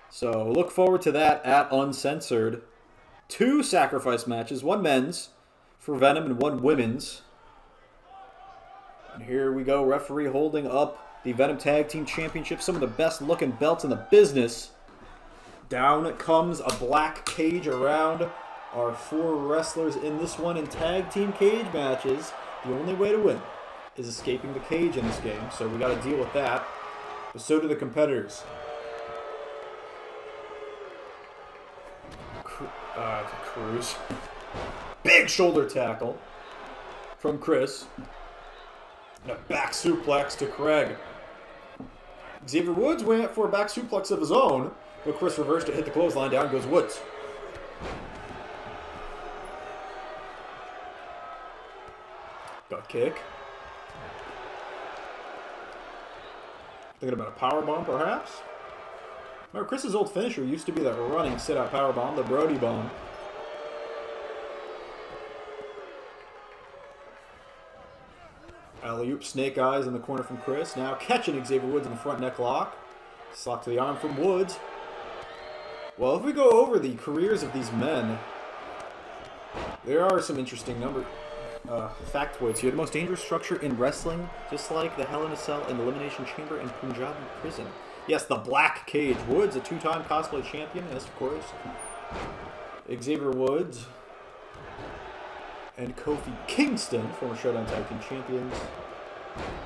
So look forward to that at Uncensored. 2 sacrifice matches, 1 men's for Venom and 1 women's. And here we go, referee holding up the Venom Tag Team Championship, some of the best looking belts in the business. Down comes a black cage around our 4 wrestlers in this one. In tag team cage matches, the only way to win is escaping the cage in this game, so we got to deal with that. But so do the competitors. Cruz. Big shoulder tackle from Chris. And a back suplex to Craig. Xavier Woods went for a back suplex of his own, but Chris reversed it, hit the clothesline, down goes Woods. Got kick. Thinking about a powerbomb, perhaps? Remember, Chris's old finisher used to be that running sit-out powerbomb, the Brody bomb. Alley-oop, snake eyes in the corner from Chris. Now catching Xavier Woods in the front neck lock. Slap to the arm from Woods. Well, if we go over the careers of these men, there are some interesting factoids here. The most dangerous structure in wrestling, just like the Hell in a Cell and Elimination Chamber in Punjabi prison. Yes, the Black Cage. Woods, a 2-time cosplay champion. Yes, of course. Xavier Woods and Kofi Kingston, former Showdown Tag Team champions.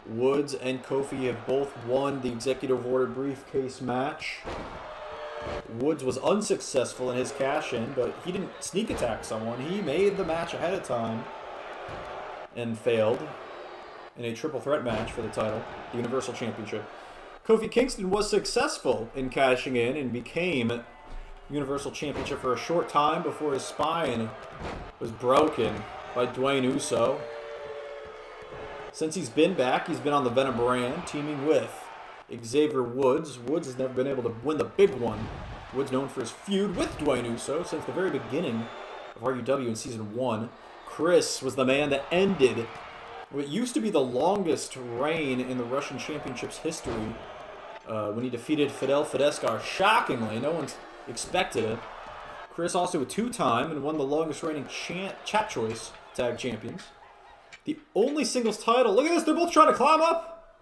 Woods and Kofi have both won the Executive Order briefcase match. Woods was unsuccessful in his cash-in, but he didn't sneak attack someone. He made the match ahead of time and failed in a triple threat match for the title, the Universal Championship. Kofi Kingston was successful in cashing in and became Universal Championship for a short time before his spine was broken by Dwayne Uso. Since he's been back, he's been on the Venom brand, teaming with Xavier Woods. Woods has never been able to win the big one. Woods known for his feud with Dwayne Uso since the very beginning of RUW in Season 1. Chris was the man that ended what used to be the longest reign in the Russian Championship's history, when he defeated Fidel Fidescar. Shockingly, no one's expected it. Chris also a two-time and won the longest reigning Chat Choice Tag Champions. The only singles title. Look at this, they're both trying to climb up.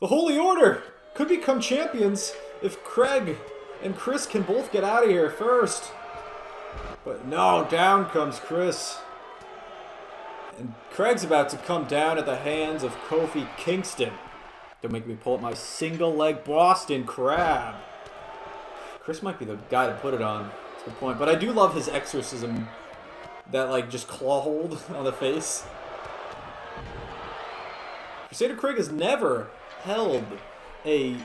The Holy Order could become champions if Craig and Chris can both get out of here first. But no, down comes Chris. And Craig's about to come down at the hands of Kofi Kingston. Don't make me pull up my single leg Boston Crab. Chris might be the guy to put it on. That's a good point. But I do love his exorcism. That, like, just claw hold on the face. Crusader Craig has never held a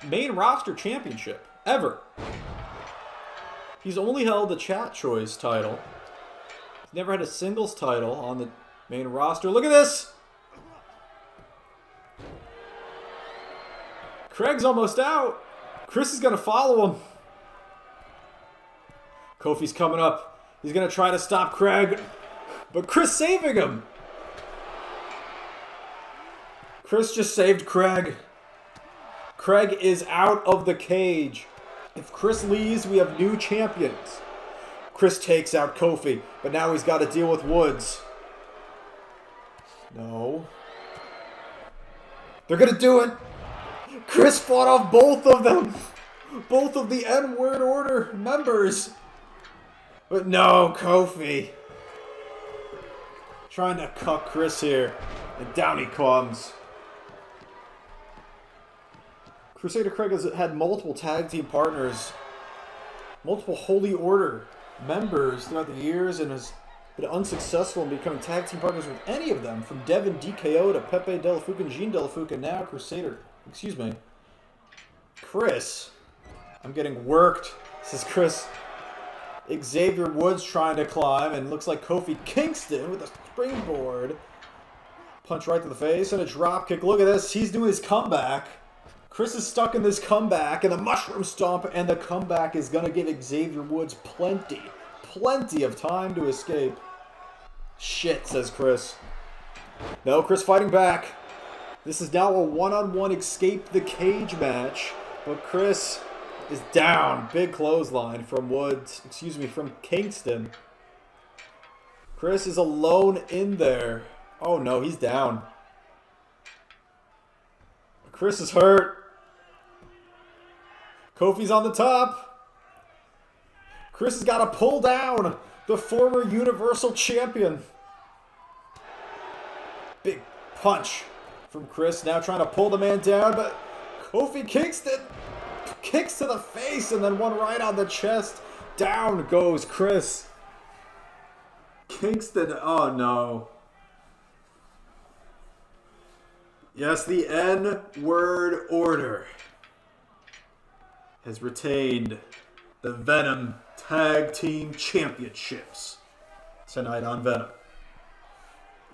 main roster championship. Ever. He's only held the Chat Choice title. He's never had a singles title on the main roster. Look at this! Craig's almost out. Chris is going to follow him. Kofi's coming up. He's going to try to stop Craig. But Chris saving him. Chris just saved Craig. Craig is out of the cage. If Chris leaves, we have new champions. Chris takes out Kofi, but now he's got to deal with Woods. No. They're going to do it. Chris fought off both of them. Both of the N-Word Order members. But no, Kofi. Trying to cut Chris here. And down he comes. Crusader Craig has had multiple tag team partners. Multiple Holy Order members throughout the years and has been unsuccessful in becoming tag team partners with any of them. From Devin DKO to Pepe De La Fuca and Jean De La Fuca, and now Crusader. Excuse me. Chris. I'm getting worked, says Chris. Xavier Woods trying to climb, and looks like Kofi Kingston with a springboard. Punch right to the face and a drop kick. Look at this. He's doing his comeback. Chris is stuck in this comeback, and the mushroom stomp, and the comeback is going to give Xavier Woods plenty of time to escape. Shit, says Chris. No, Chris fighting back. This is now a one-on-one escape the cage match, but Chris is down. Big clothesline from Woods. Excuse me, from Kingston. Chris is alone in there. Oh no, he's down. Chris is hurt. Kofi's on the top. Chris has got to pull down the former Universal Champion. Big punch from Chris. Now trying to pull the man down, but Kofi Kingston kicks to the face and then one right on the chest. Down goes Chris. Kingston, oh no. Yes, the N-Word Order has retained the Venom Tag Team Championships tonight on Venom.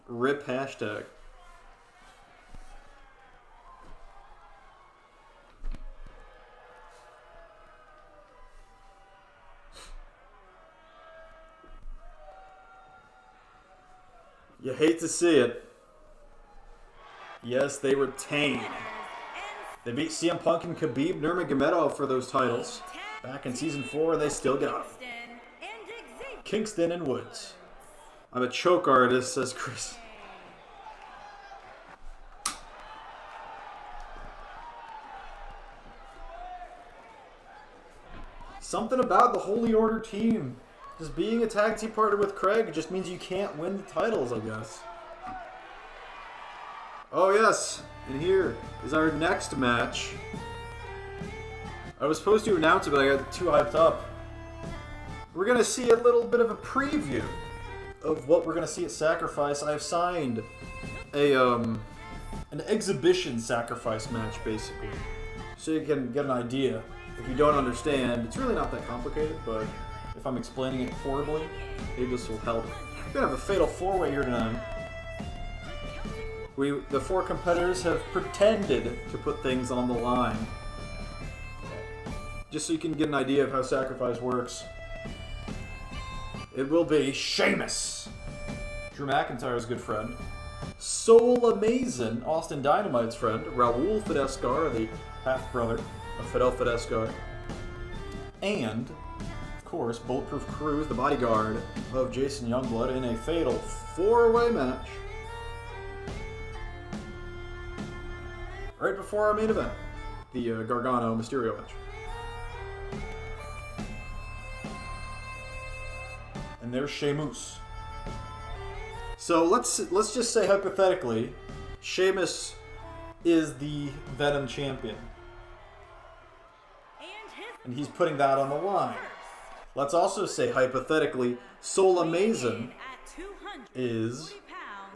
RIP hashtag. You hate to see it. Yes, they retain. They beat CM Punk and Khabib Nurmagomedov for those titles. Back in Season 4, they still got them. Kingston and Woods. I'm a choke artist, says Chris. Something about the Holy Order team. Just being a tag team partner with Craig just means you can't win the titles, I guess. Oh yes, and here is our next match. I was supposed to announce it, but I got too hyped up. We're going to see a little bit of a preview of what we're going to see at Sacrifice. I've signed an exhibition Sacrifice match, basically. So you can get an idea. If you don't understand, it's really not that complicated, but if I'm explaining it horribly, maybe this will help. We're going to have a fatal four-way here tonight. The four competitors have pretended to put things on the line. Just so you can get an idea of how Sacrifice works. It will be Sheamus, Drew McIntyre's good friend. Soul Amazing, Austin Dynamite's friend. Raul Fidescar, the half-brother of Fidel Fidescar. And, of course, Bulletproof Cruz, the bodyguard of Jason Youngblood, in a fatal 4-way match. Right before our main event, the Gargano Mysterio match. And there's Sheamus. So let's just say hypothetically, Sheamus is the Venom champion. And he's putting that on the line. Let's also say hypothetically, Soul Amazing is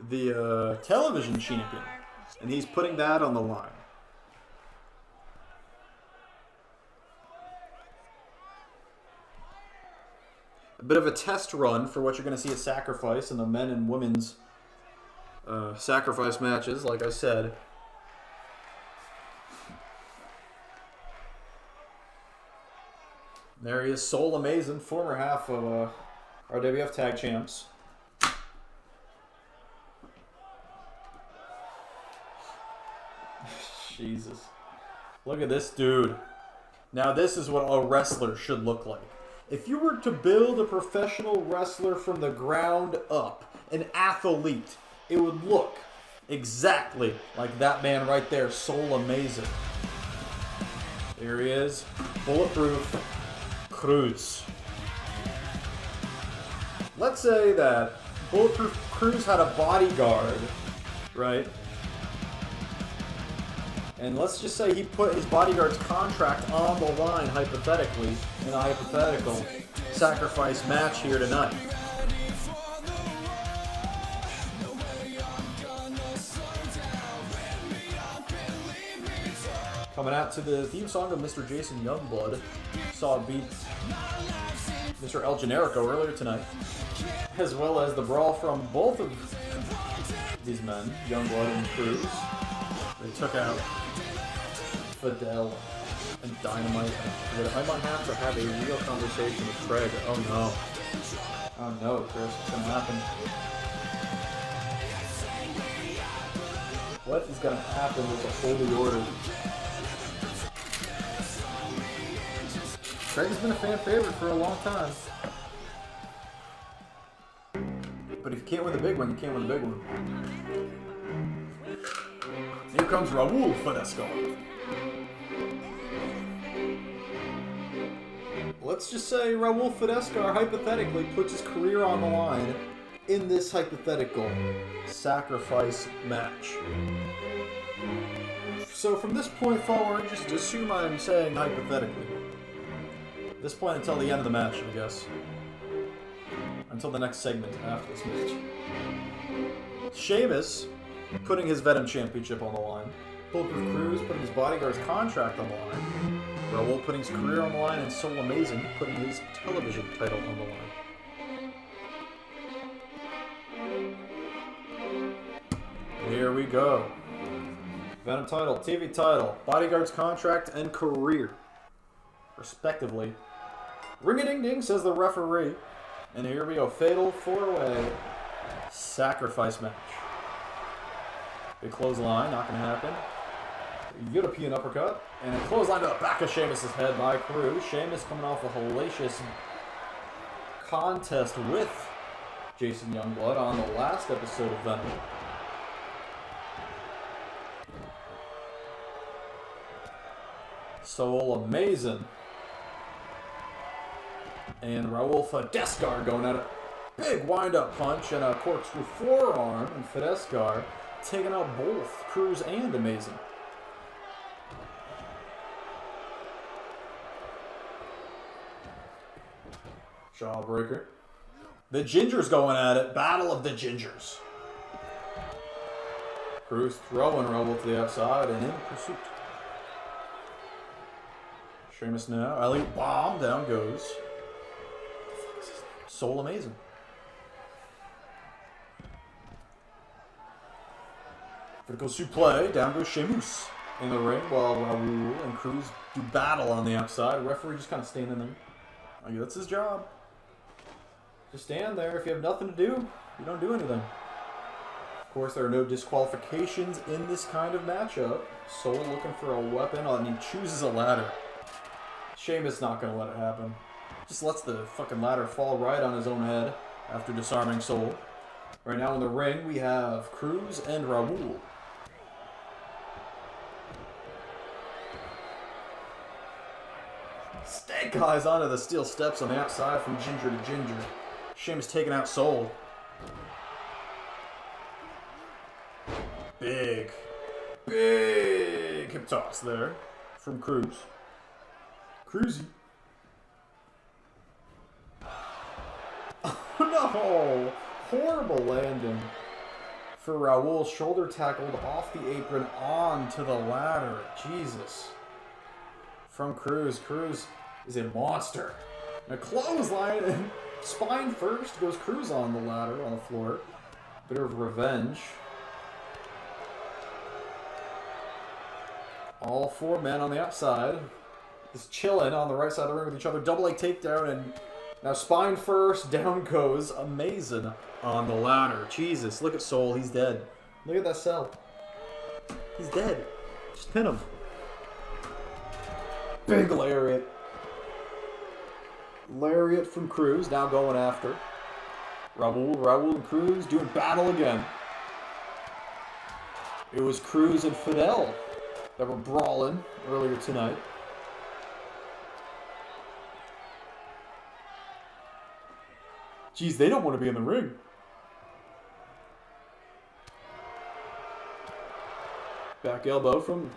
the television champion. And he's putting that on the line. A bit of a test run for what you're going to see at Sacrifice in the men and women's Sacrifice matches, like I said. There he is, Soul Amazing, former half of RWF Tag Champs. Jesus. Look at this dude. Now this is what a wrestler should look like. If you were to build a professional wrestler from the ground up, an athlete, it would look exactly like that man right there, Soul Amazing. There he is, Bulletproof Cruz. Let's say that Bulletproof Cruz had a bodyguard, right? And let's just say he put his bodyguard's contract on the line, hypothetically, in a hypothetical sacrifice match here tonight. Coming out to the theme song of Mr. Jason Youngblood. Saw it beat Mr. El Generico earlier tonight. As well as the brawl from both of these men, Youngblood and Cruz. They took out Fidel and Dynamite. I might have to have a real conversation with Craig. Oh no. Oh no, Chris, what's gonna happen? What is gonna happen with the Holy Order? Craig has been a fan favorite for a long time. But if you can't win the big one, you can't win the big one. Here comes Raul Fidescar. Let's just say Raul Fidescar hypothetically puts his career on the line in this hypothetical sacrifice match. So from this point forward, just assume I'm saying hypothetically. This point until the end of the match, I guess. Until the next segment after this match. Sheamus putting his Venom Championship on the line. Bulletproof Cruz putting his bodyguard's contract on the line. Raul putting his career on the line, and Soul Amazing putting his television title on the line. Here we go. Venom title, TV title, bodyguard's contract, and career, respectively. Ring-a-ding-ding, says the referee. And here we go, fatal 4-way sacrifice match. Big clothesline, not going to happen. European uppercut, and a clothesline to the back of Sheamus' head by Cruz. Sheamus coming off a hellacious contest with Jason Youngblood on the last episode of Venom. Soul Amazing. And Raul Fidescar going at it. Big wind-up punch and a corkscrew forearm, and Fidescar taking out both Cruz and Amazing. Jawbreaker. The Gingers going at it. Battle of the Gingers. Cruz throwing Raul to the outside and in pursuit. Sheamus now. Elite bomb. Down goes Soul Amazing. Vertical suplex. Down goes Sheamus in the ring while Raul and Cruz do battle on the outside. Referee just kind of standing there. That's his job. Just stand there if you have nothing to do. You don't do anything. Of course, there are no disqualifications in this kind of matchup. Soul looking for a weapon, and he chooses a ladder. Sheamus not going to let it happen. Just lets the fucking ladder fall right on his own head after disarming Soul. Right now in the ring, we have Cruz and Raul. Snake eyes onto the steel steps on the outside from Ginger to Ginger. Sheamus taking out Soul. Big hip toss there from Cruz. Cruzy. Oh no! Horrible landing for Raul. Shoulder tackled off the apron onto the ladder. Jesus. From Cruz. Cruz is a monster. A clothesline and spine first goes Cruz on the ladder on the floor. Bit of revenge. All four men on the outside. Just chilling on the right side of the ring with each other. Double leg takedown and now spine first. Down goes Amazing on the ladder. Jesus, look at Soul. He's dead. Look at that cell. He's dead. Just pin him. Big lariat. Lariat from Cruz. Now going after Raul and Cruz doing battle again. It was Cruz and Fidel that were brawling earlier tonight. Jeez, they don't want to be in the ring. Back elbow from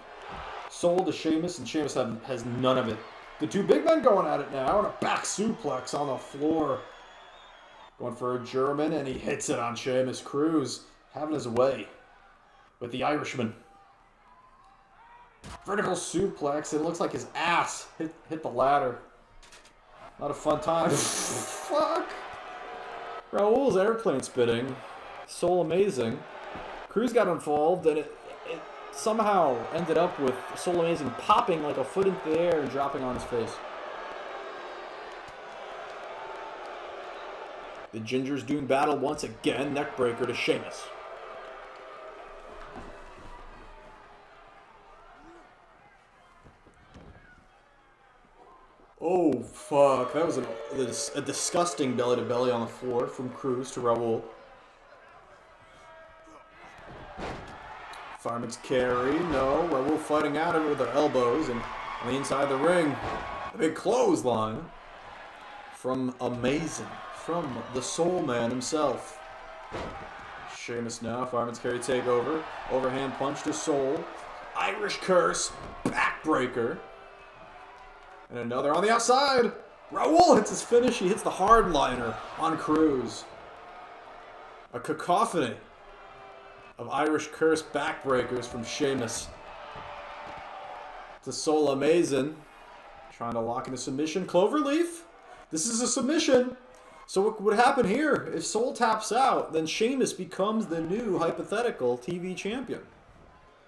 Soul to Sheamus, and Sheamus has none of it. The two big men going at it now, and a back suplex on the floor. Going for a German, and he hits it on Sheamus. Cruz having his way with the Irishman. Vertical suplex. It looks like his ass hit the ladder. Not a fun time. Fuck. Raul's airplane spitting. Soul Amazing. Cruz got involved, and it somehow ended up with Soul Amazing popping like a foot into the air and dropping on his face. The Ginger's doing battle once again. Neckbreaker to Sheamus. Oh, fuck. That was a disgusting belly-to-belly on the floor from Cruz to Raul. Fireman's carry. No. Raul fighting out of it with their elbows. And on the inside of the ring, a big clothesline from Amazing. From the Soul Man himself. Sheamus now. Fireman's carry takeover. Overhand punch to Soul. Irish curse. Backbreaker. And another on the outside. Raul hits his finish. He hits the hardliner on Cruz. A cacophony of Irish curse backbreakers from Sheamus. To Soul Amazing. Trying to lock in a submission. Cloverleaf. This is a submission. So what would happen here? If Soul taps out, then Sheamus becomes the new hypothetical TV champion.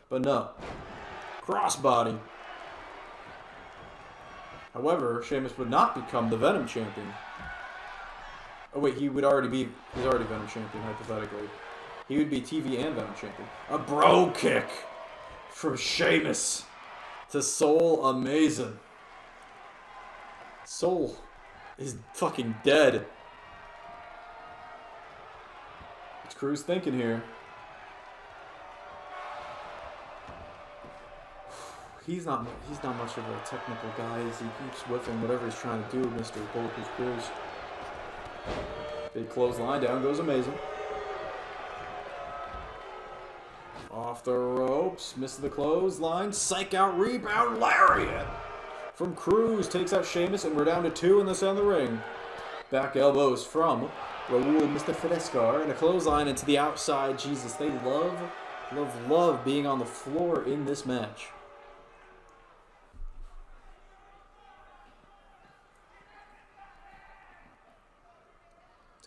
But no. Crossbody. However, Sheamus would not become the Venom champion. Oh wait, he's already Venom champion, hypothetically. He would be TV and Venom champion. A bro kick from Sheamus to Soul Amazing. Soul is fucking dead. What's Cruz thinking here? He's not much of a technical guy as he keeps whiffing whatever he's trying to do, Mr. Bulletproof Cruz. Big clothesline, down goes Amazing. Off the ropes, misses the clothesline, psych out, rebound, lariat! From Cruz, takes out Sheamus, and we're down to 2 in the center of the ring. Back elbows from Raul and Mr. Fidescar, and a clothesline into the outside. Jesus, they love being on the floor in this match.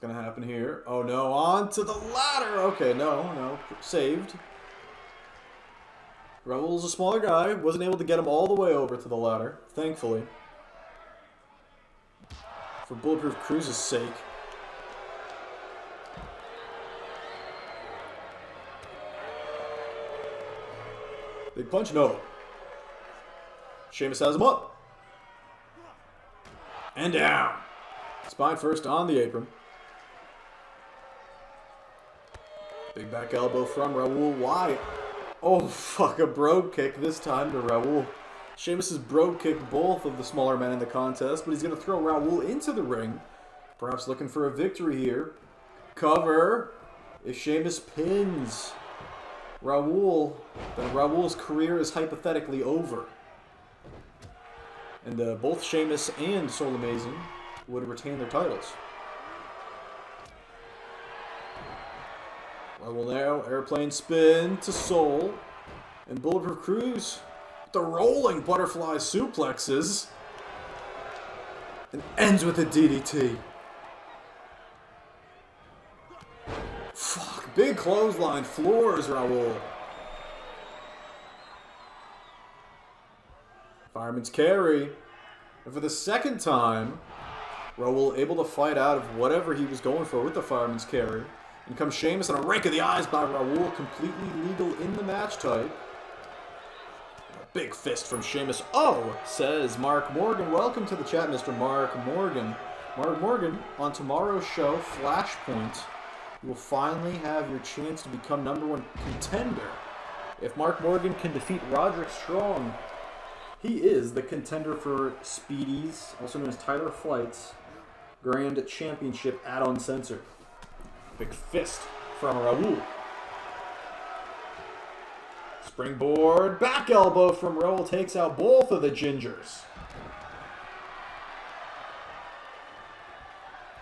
Gonna happen here. Oh no, onto the ladder. Okay, no, saved. Raul's a smaller guy, wasn't able to get him all the way over to the ladder, thankfully. For Bulletproof Cruz's sake. Big punch? No. Sheamus has him up. And down. Spine first on the apron. Big back elbow from Raul. Why? Oh, fuck. A brogue kick this time to Raul. Sheamus has brogue kicked both of the smaller men in the contest, but he's going to throw Raul into the ring. Perhaps looking for a victory here. Cover. If Sheamus pins Raul, then Raul's career is hypothetically over. And both Sheamus and Soul Amazing would retain their titles. Raul now, airplane spin to Soul. And Bulletproof Cruise, the rolling butterfly suplexes. And ends with a DDT. Fuck, big clothesline floors Raul. Fireman's carry. And for the second time, Raul able to fight out of whatever he was going for with the fireman's carry. And comes Sheamus and a rake of the eyes by Raul, completely legal in the match type. A big fist from Sheamus. Oh, says Mark Morgan. Welcome to the chat, Mr. Mark Morgan. Mark Morgan, on tomorrow's show, Flashpoint, you will finally have your chance to become #1 contender. If Mark Morgan can defeat Roderick Strong, he is the contender for Speedy's, also known as Tyler Flight's, Grand Championship at Uncensored. Big fist from Raul. Springboard, back elbow from Raul takes out both of the Gingers.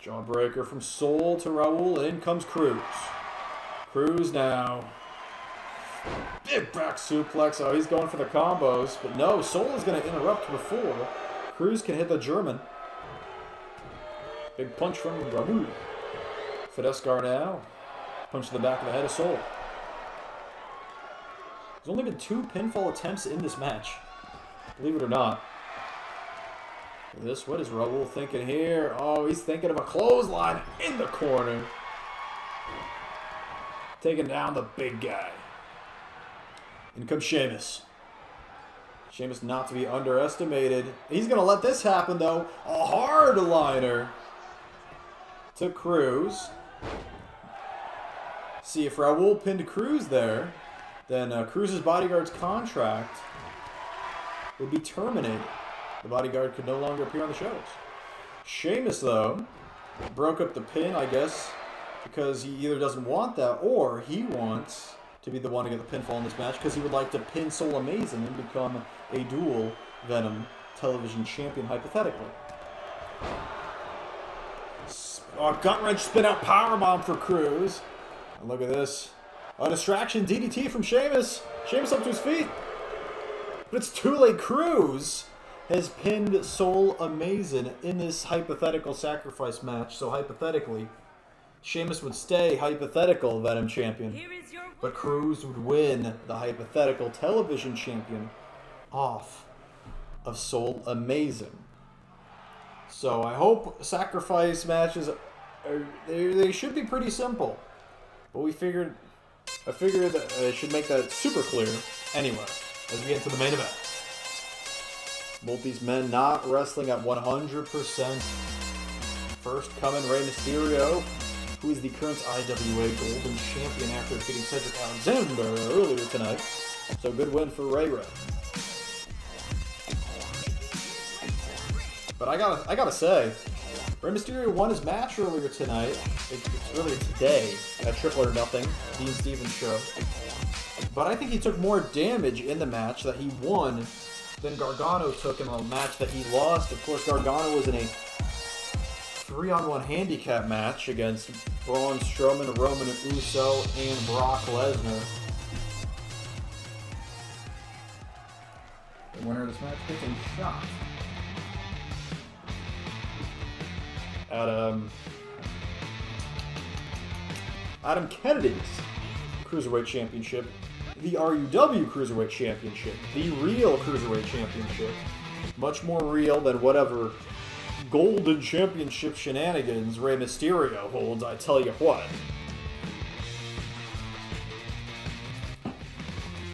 Jawbreaker from Soul to Raul, and in comes Cruz. Cruz now. Big back suplex. Oh, he's going for the combos. But no, Soul is going to interrupt before Cruz can hit the German. Big punch from Raul. Fidescar now. Punch to the back of the head of Soul. There's only been 2 pinfall attempts in this match. Believe it or not. What is Raul thinking here? Oh, he's thinking of a clothesline in the corner. Taking down the big guy. In comes Sheamus. Sheamus not to be underestimated. He's going to let this happen, though. A hardliner to Cruz. See, if Raul pinned Cruz there, then Cruz's bodyguard's contract would be terminated. The bodyguard could no longer appear on the shows. Sheamus, though, broke up the pin, I guess, because he either doesn't want that or he wants to be the one to get the pinfall in this match because he would like to pin Soul Amazing and become a dual Venom television champion, hypothetically. Gut wrench spin out powerbomb for Cruz. And look at this. A distraction DDT from Sheamus. Sheamus up to his feet. But it's too late. Cruz has pinned Soul Amazing in this hypothetical sacrifice match. So hypothetically, Sheamus would stay hypothetical Venom champion. But Cruz would win the hypothetical television champion off of Soul Amazing. So I hope sacrifice matches, they should be pretty simple. But I figured that I should make that super clear anyway, as we get into the main event. Both these men not wrestling at 100%. First coming Rey Mysterio, who is the current IWA Golden Champion after defeating Cedric Alexander earlier tonight. So good win for Rey. But I gotta say, Rey Mysterio won his match earlier tonight. It's earlier today at Triple or Nothing, Dean Stevens show. But I think he took more damage in the match that he won than Gargano took in a match that he lost. Of course, Gargano was in a 3-on-1 handicap match against Braun Strowman, Roman Uso, and Brock Lesnar. The winner of this match gets a shot at Adam Kennedy's Cruiserweight Championship, the RUW Cruiserweight Championship, the real Cruiserweight Championship, much more real than whatever Golden Championship shenanigans Rey Mysterio holds, I tell you what.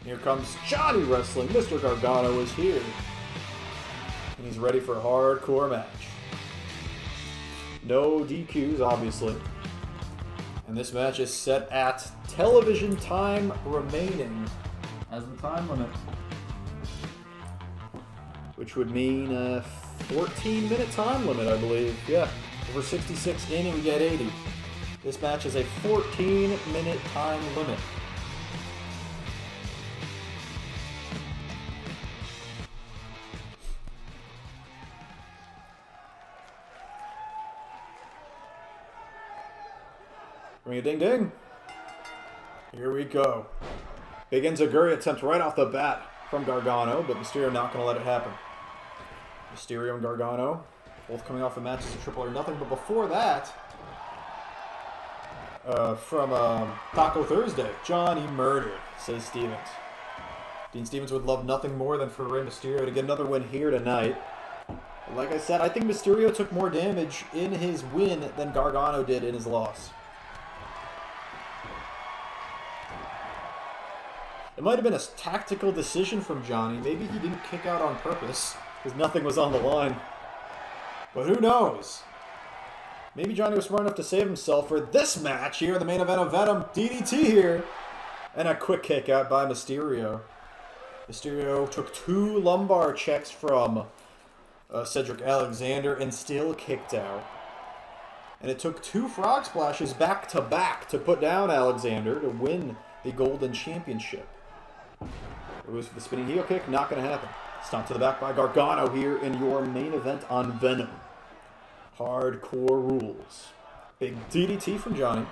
Here here comes Johnny Wrestling. Mr. Gargano is here. And he's ready for a hardcore match. No DQs, obviously. And this match is set at television time remaining as the time limit. Which would mean a 14-minute time limit, I believe. Yeah, over 66 in and we get 80. This match is a 14-minute time limit. Ring a ding ding. Here we go. Big Enziguri attempt right off the bat from Gargano, but Mysterio not going to let it happen. Mysterio and Gargano both coming off the matches of Triple or Nothing, but before that, from Taco Thursday, Johnny murdered, says Stevens. Dean Stevens would love nothing more than for Rey Mysterio to get another win here tonight. Like I said, I think Mysterio took more damage in his win than Gargano did in his loss. It might have been a tactical decision from Johnny. Maybe he didn't kick out on purpose, because nothing was on the line. But who knows? Maybe Johnny was smart enough to save himself for this match here, the main event of Venom. DDT here. And a quick kick out by Mysterio. Mysterio took 2 lumbar checks from Cedric Alexander and still kicked out. And it took 2 frog splashes back to back to put down Alexander to win the Golden Championship. It was for the spinning heel kick, not going to happen. Stomp to the back by Gargano here in your main event on Venom. Hardcore rules. Big DDT from Johnny.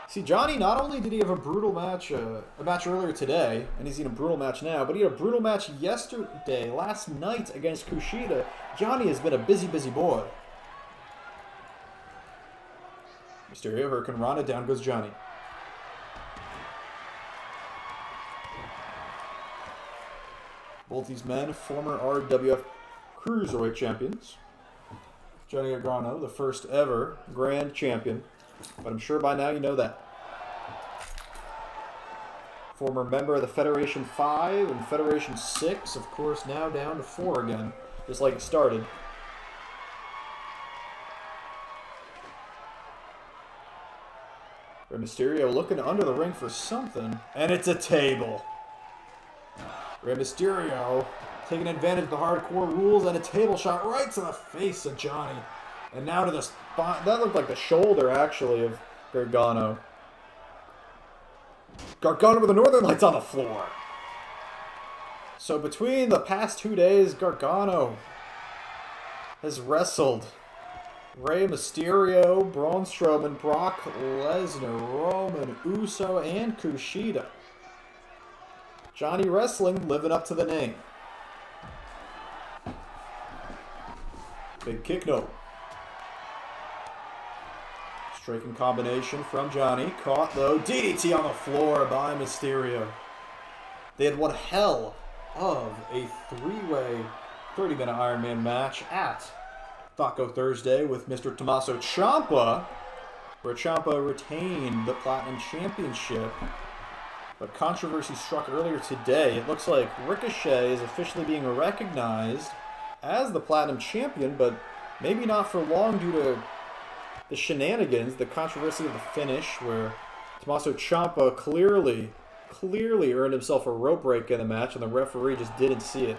See, Johnny, not only did he have a brutal match, a match earlier today, and he's in a brutal match now, but he had a brutal match yesterday, last night against Kushida. Johnny has been a busy, busy boy. Mysterio, Hurricane Rana, down goes Johnny. Both these men, former RWF Cruiserweight champions. Johnny Gargano, the first ever Grand Champion. But I'm sure by now you know that. Former member of the Federation 5 and Federation 6, of course now down to 4 again, just like it started. Rey Mysterio looking under the ring for something, and it's a table. Rey Mysterio taking advantage of the hardcore rules and a table shot right to the face of Johnny. And now to the spine. That looked like the shoulder, actually, of Gargano. Gargano with the Northern Lights on the floor. So between the past 2 days, Gargano has wrestled Rey Mysterio, Braun Strowman, Brock Lesnar, Roman Uso, and Kushida. Johnny Wrestling living up to the name. Big kick note. Striking combination from Johnny. Caught though. DDT on the floor by Mysterio. They had one hell of a 3-way 30-minute Iron Man match at Taco Thursday with Mr. Tommaso Ciampa, where Ciampa retained the Platinum Championship. But controversy struck earlier today. It looks like Ricochet is officially being recognized as the Platinum Champion, but maybe not for long due to the shenanigans, the controversy of the finish, where Tommaso Ciampa clearly earned himself a rope break in the match, and the referee just didn't see it.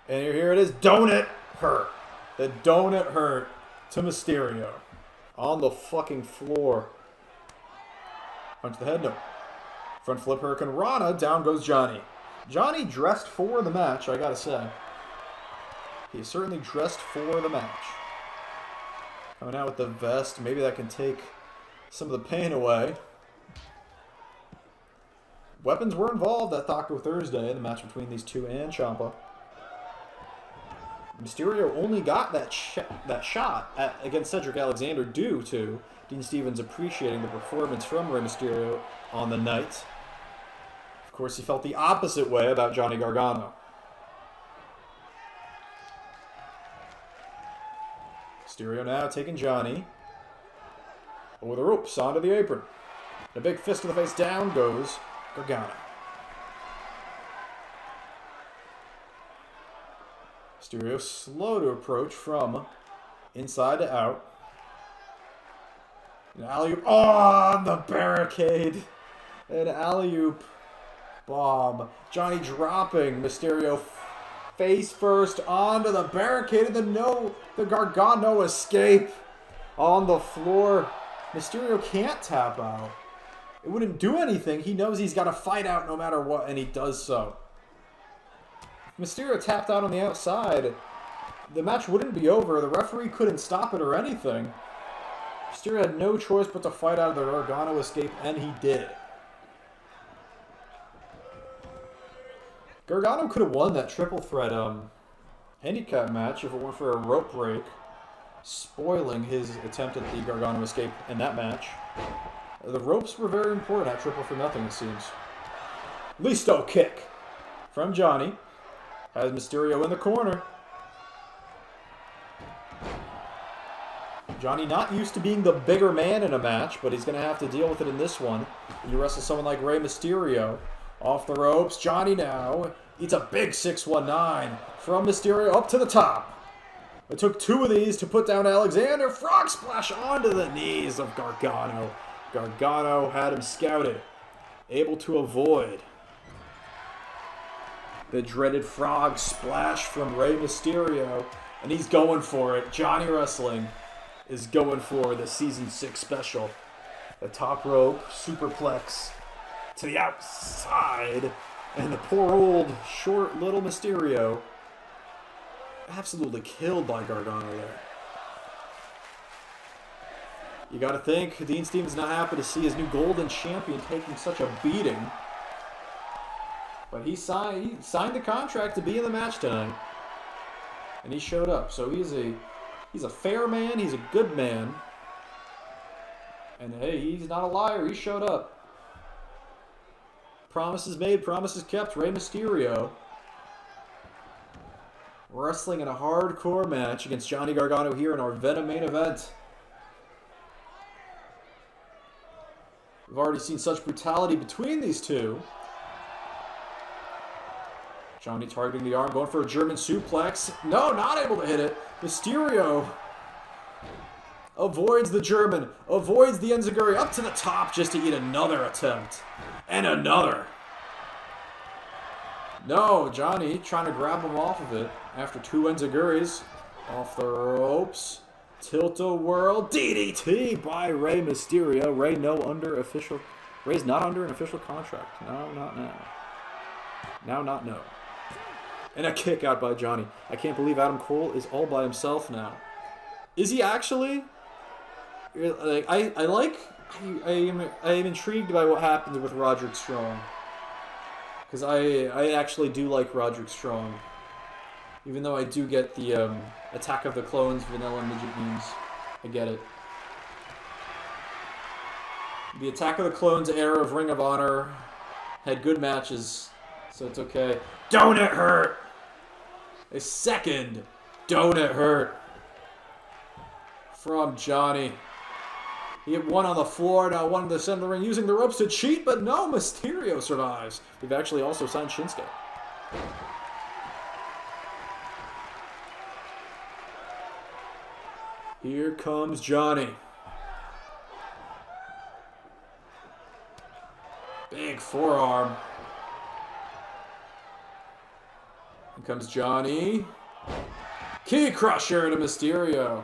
And here it is. Don't it hurt? The don't it hurt to Mysterio on the fucking floor. Punch the head, no. Front flip Hurricane Rana, down goes Johnny. Johnny dressed for the match, I gotta say. He certainly dressed for the match. Coming out with the vest, maybe that can take some of the pain away. Weapons were involved at Taco Thursday in the match between these two and Ciampa. Mysterio only got that shot against Cedric Alexander due to Dean Stevens appreciating the performance from Rey Mysterio on the night. Of course, he felt the opposite way about Johnny Gargano. Mysterio now taking Johnny over the ropes onto the apron. A big fist to the face. Down goes Gargano. Mysterio slow to approach from inside to out. An alley-oop on the barricade. An alley-oop bomb. Johnny dropping Mysterio face first onto the barricade, and the Gargano escape on the floor. Mysterio can't tap out. It wouldn't do anything. He knows he's got to fight out no matter what, and he does so. If Mysterio tapped out on the outside, the match wouldn't be over. The referee couldn't stop it or anything. Mysterio had no choice but to fight out of the Gargano escape, and he did. Gargano could have won that triple threat handicap match if it weren't for a rope break, spoiling his attempt at the Gargano escape in that match. The ropes were very important at Triple for Nothing, it seems. Listo kick from Johnny. Has Mysterio in the corner. Johnny not used to being the bigger man in a match, but he's going to have to deal with it in this one. You wrestle someone like Rey Mysterio. Off the ropes, Johnny now eats a big 619 from Mysterio up to the top. It took two of these to put down Alexander. Frog splash onto the knees of Gargano. Gargano had him scouted, able to avoid the dreaded frog splash from Rey Mysterio, and he's going for it. Johnny Wrestling is going for the Season 6 special. The top rope superplex to the outside, and the poor old short little Mysterio absolutely killed by Gargano there. You got to think Dean Stevens not happy to see his new Golden Champion taking such a beating, but he signed the contract to be in the match tonight, and he showed up. So he's a fair man. He's a good man, and hey, he's not a liar. He showed up. Promises made, promises kept. Rey Mysterio wrestling in a hardcore match against Johnny Gargano here in our VENOM main event. We've already seen such brutality between these two. Johnny targeting the arm, going for a German suplex. No, not able to hit it. Mysterio avoids the German, avoids the enziguri up to the top just to eat another attempt. And another. No, Johnny trying to grab him off of it after two enziguris. Off the ropes. Tilt-a-whirl DDT by Rey Mysterio. Rey's not under an official contract. No, not now. Now, not no. And a kick out by Johnny. I can't believe Adam Cole is all by himself now. Is he actually? I am intrigued by what happened with Roderick Strong. Because I actually do like Roderick Strong. Even though I do get the Attack of the Clones vanilla midget memes. I get it. The Attack of the Clones era of Ring of Honor had good matches, so it's okay. Don't it hurt? A second Don't It Hurt from Johnny. He hit one on the floor, now one in the center of the ring, using the ropes to cheat, but no, Mysterio survives. We've actually also signed Shinsuke. Here comes Johnny. Big forearm. Here comes Johnny. Key crusher to Mysterio.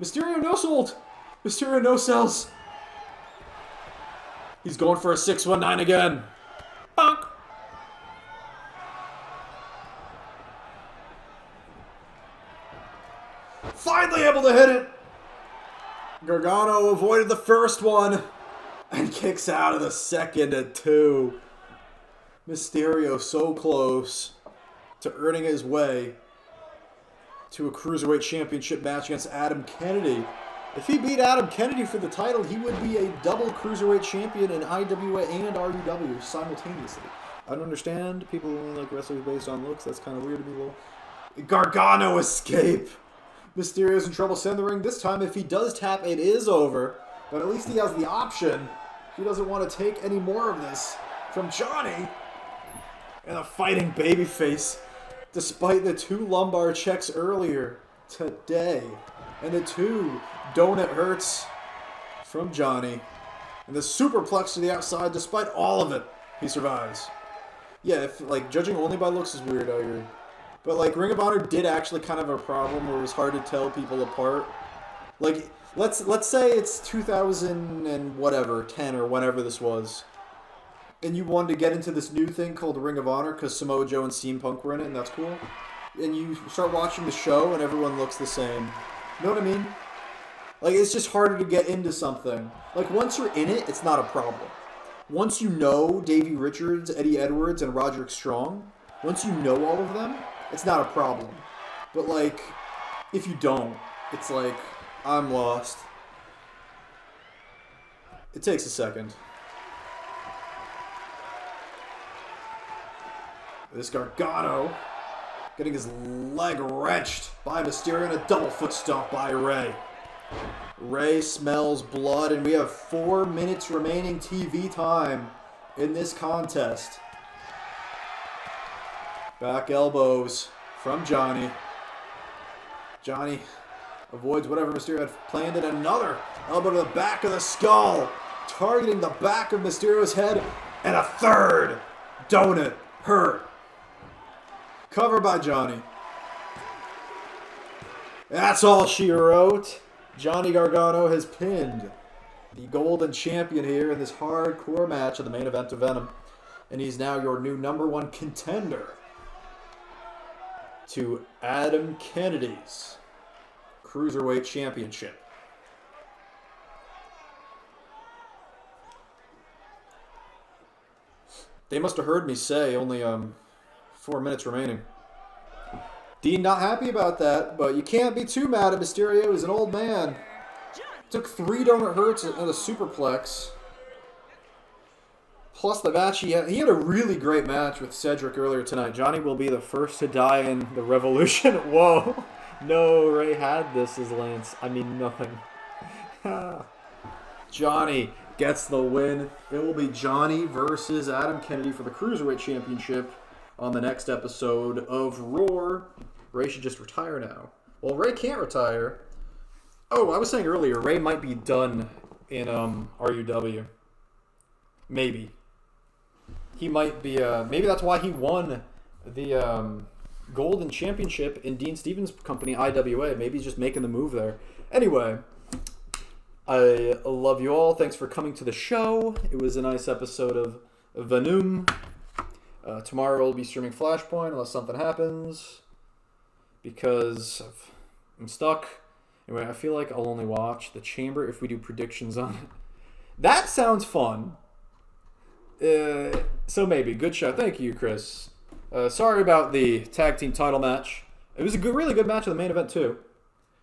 Mysterio no sold. Mysterio no sells. He's going for a 619 again. Bonk. Finally able to hit it. Gargano avoided the first one and kicks out of the second at 2. Mysterio so close to earning his way to a Cruiserweight Championship match against Adam Kennedy. If he beat Adam Kennedy for the title, he would be a double Cruiserweight Champion in IWA and RUW simultaneously. I don't understand. People who only like wrestlers based on looks. That's kind of weird to people. Gargano escape. Mysterio's in trouble. Send the ring. This time, if he does tap, it is over. But at least he has the option. He doesn't want to take any more of this from Johnny. And a fighting babyface, despite the 2 lumbar checks earlier today. And the 2 donut hurts from Johnny. And the superplex to the outside, despite all of it, he survives. Yeah, if, like, judging only by looks is weird, I agree. But, like, Ring of Honor did actually kind of have a problem where it was hard to tell people apart. Like, let's say it's 2000 and whatever, 10 or whatever this was. And you wanted to get into this new thing called Ring of Honor because Samoa Joe and CM Punk were in it, and that's cool. And you start watching the show, and everyone looks the same. You know what I mean? Like, it's just harder to get into something. Like, once you're in it, it's not a problem. Once you know Davey Richards, Eddie Edwards, and Roderick Strong, once you know all of them, it's not a problem. But, like, if you don't, it's like, I'm lost. It takes a second. This Gargano getting his leg wrenched by Mysterio and a double foot stomp by Ray. Ray smells blood, and we have 4 minutes remaining TV time in this contest. Back elbows from Johnny. Johnny avoids whatever Mysterio had planned, and another elbow to the back of the skull, targeting the back of Mysterio's head, and a third donut hurt. Covered by Johnny. That's all she wrote. Johnny Gargano has pinned the Golden Champion here in this hardcore match of the main event of Venom. And he's now your new #1 contender to Adam Kennedy's Cruiserweight Championship. They must have heard me say only 4 minutes remaining. Dean not happy about that, but you can't be too mad at Mysterio. He's an old man. Took 3 donut hurts and a superplex. Plus the match, he had a really great match with Cedric earlier tonight. Johnny will be the first to die in the Revolution. Whoa. No, Ray had this as Lance. I mean, nothing. Johnny gets the win. It will be Johnny versus Adam Kennedy for the Cruiserweight Championship on the next episode of Roar. Ray should just retire now. Well, Ray can't retire. Oh, I was saying earlier, Ray might be done in RUW. Maybe. He might be, maybe that's why he won the Golden Championship in Dean Stevens' company, IWA. Maybe he's just making the move there. Anyway, I love you all. Thanks for coming to the show. It was a nice episode of VENOM. Tomorrow we'll be streaming Flashpoint unless something happens. Because I'm stuck. Anyway, I feel like I'll only watch The Chamber if we do predictions on it. That sounds fun. So maybe. Good show. Thank you, Chris. Sorry about the tag team title match. It was a really good match in the main event, too.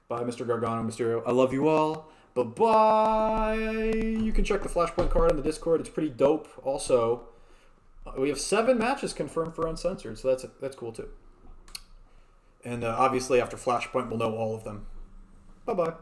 By Mr. Gargano and Mysterio. I love you all. Bye-bye. You can check the Flashpoint card in the Discord. It's pretty dope. Also, we have 7 matches confirmed for Uncensored, so that's cool, too. And obviously, after Flashpoint, we'll know all of them. Bye-bye.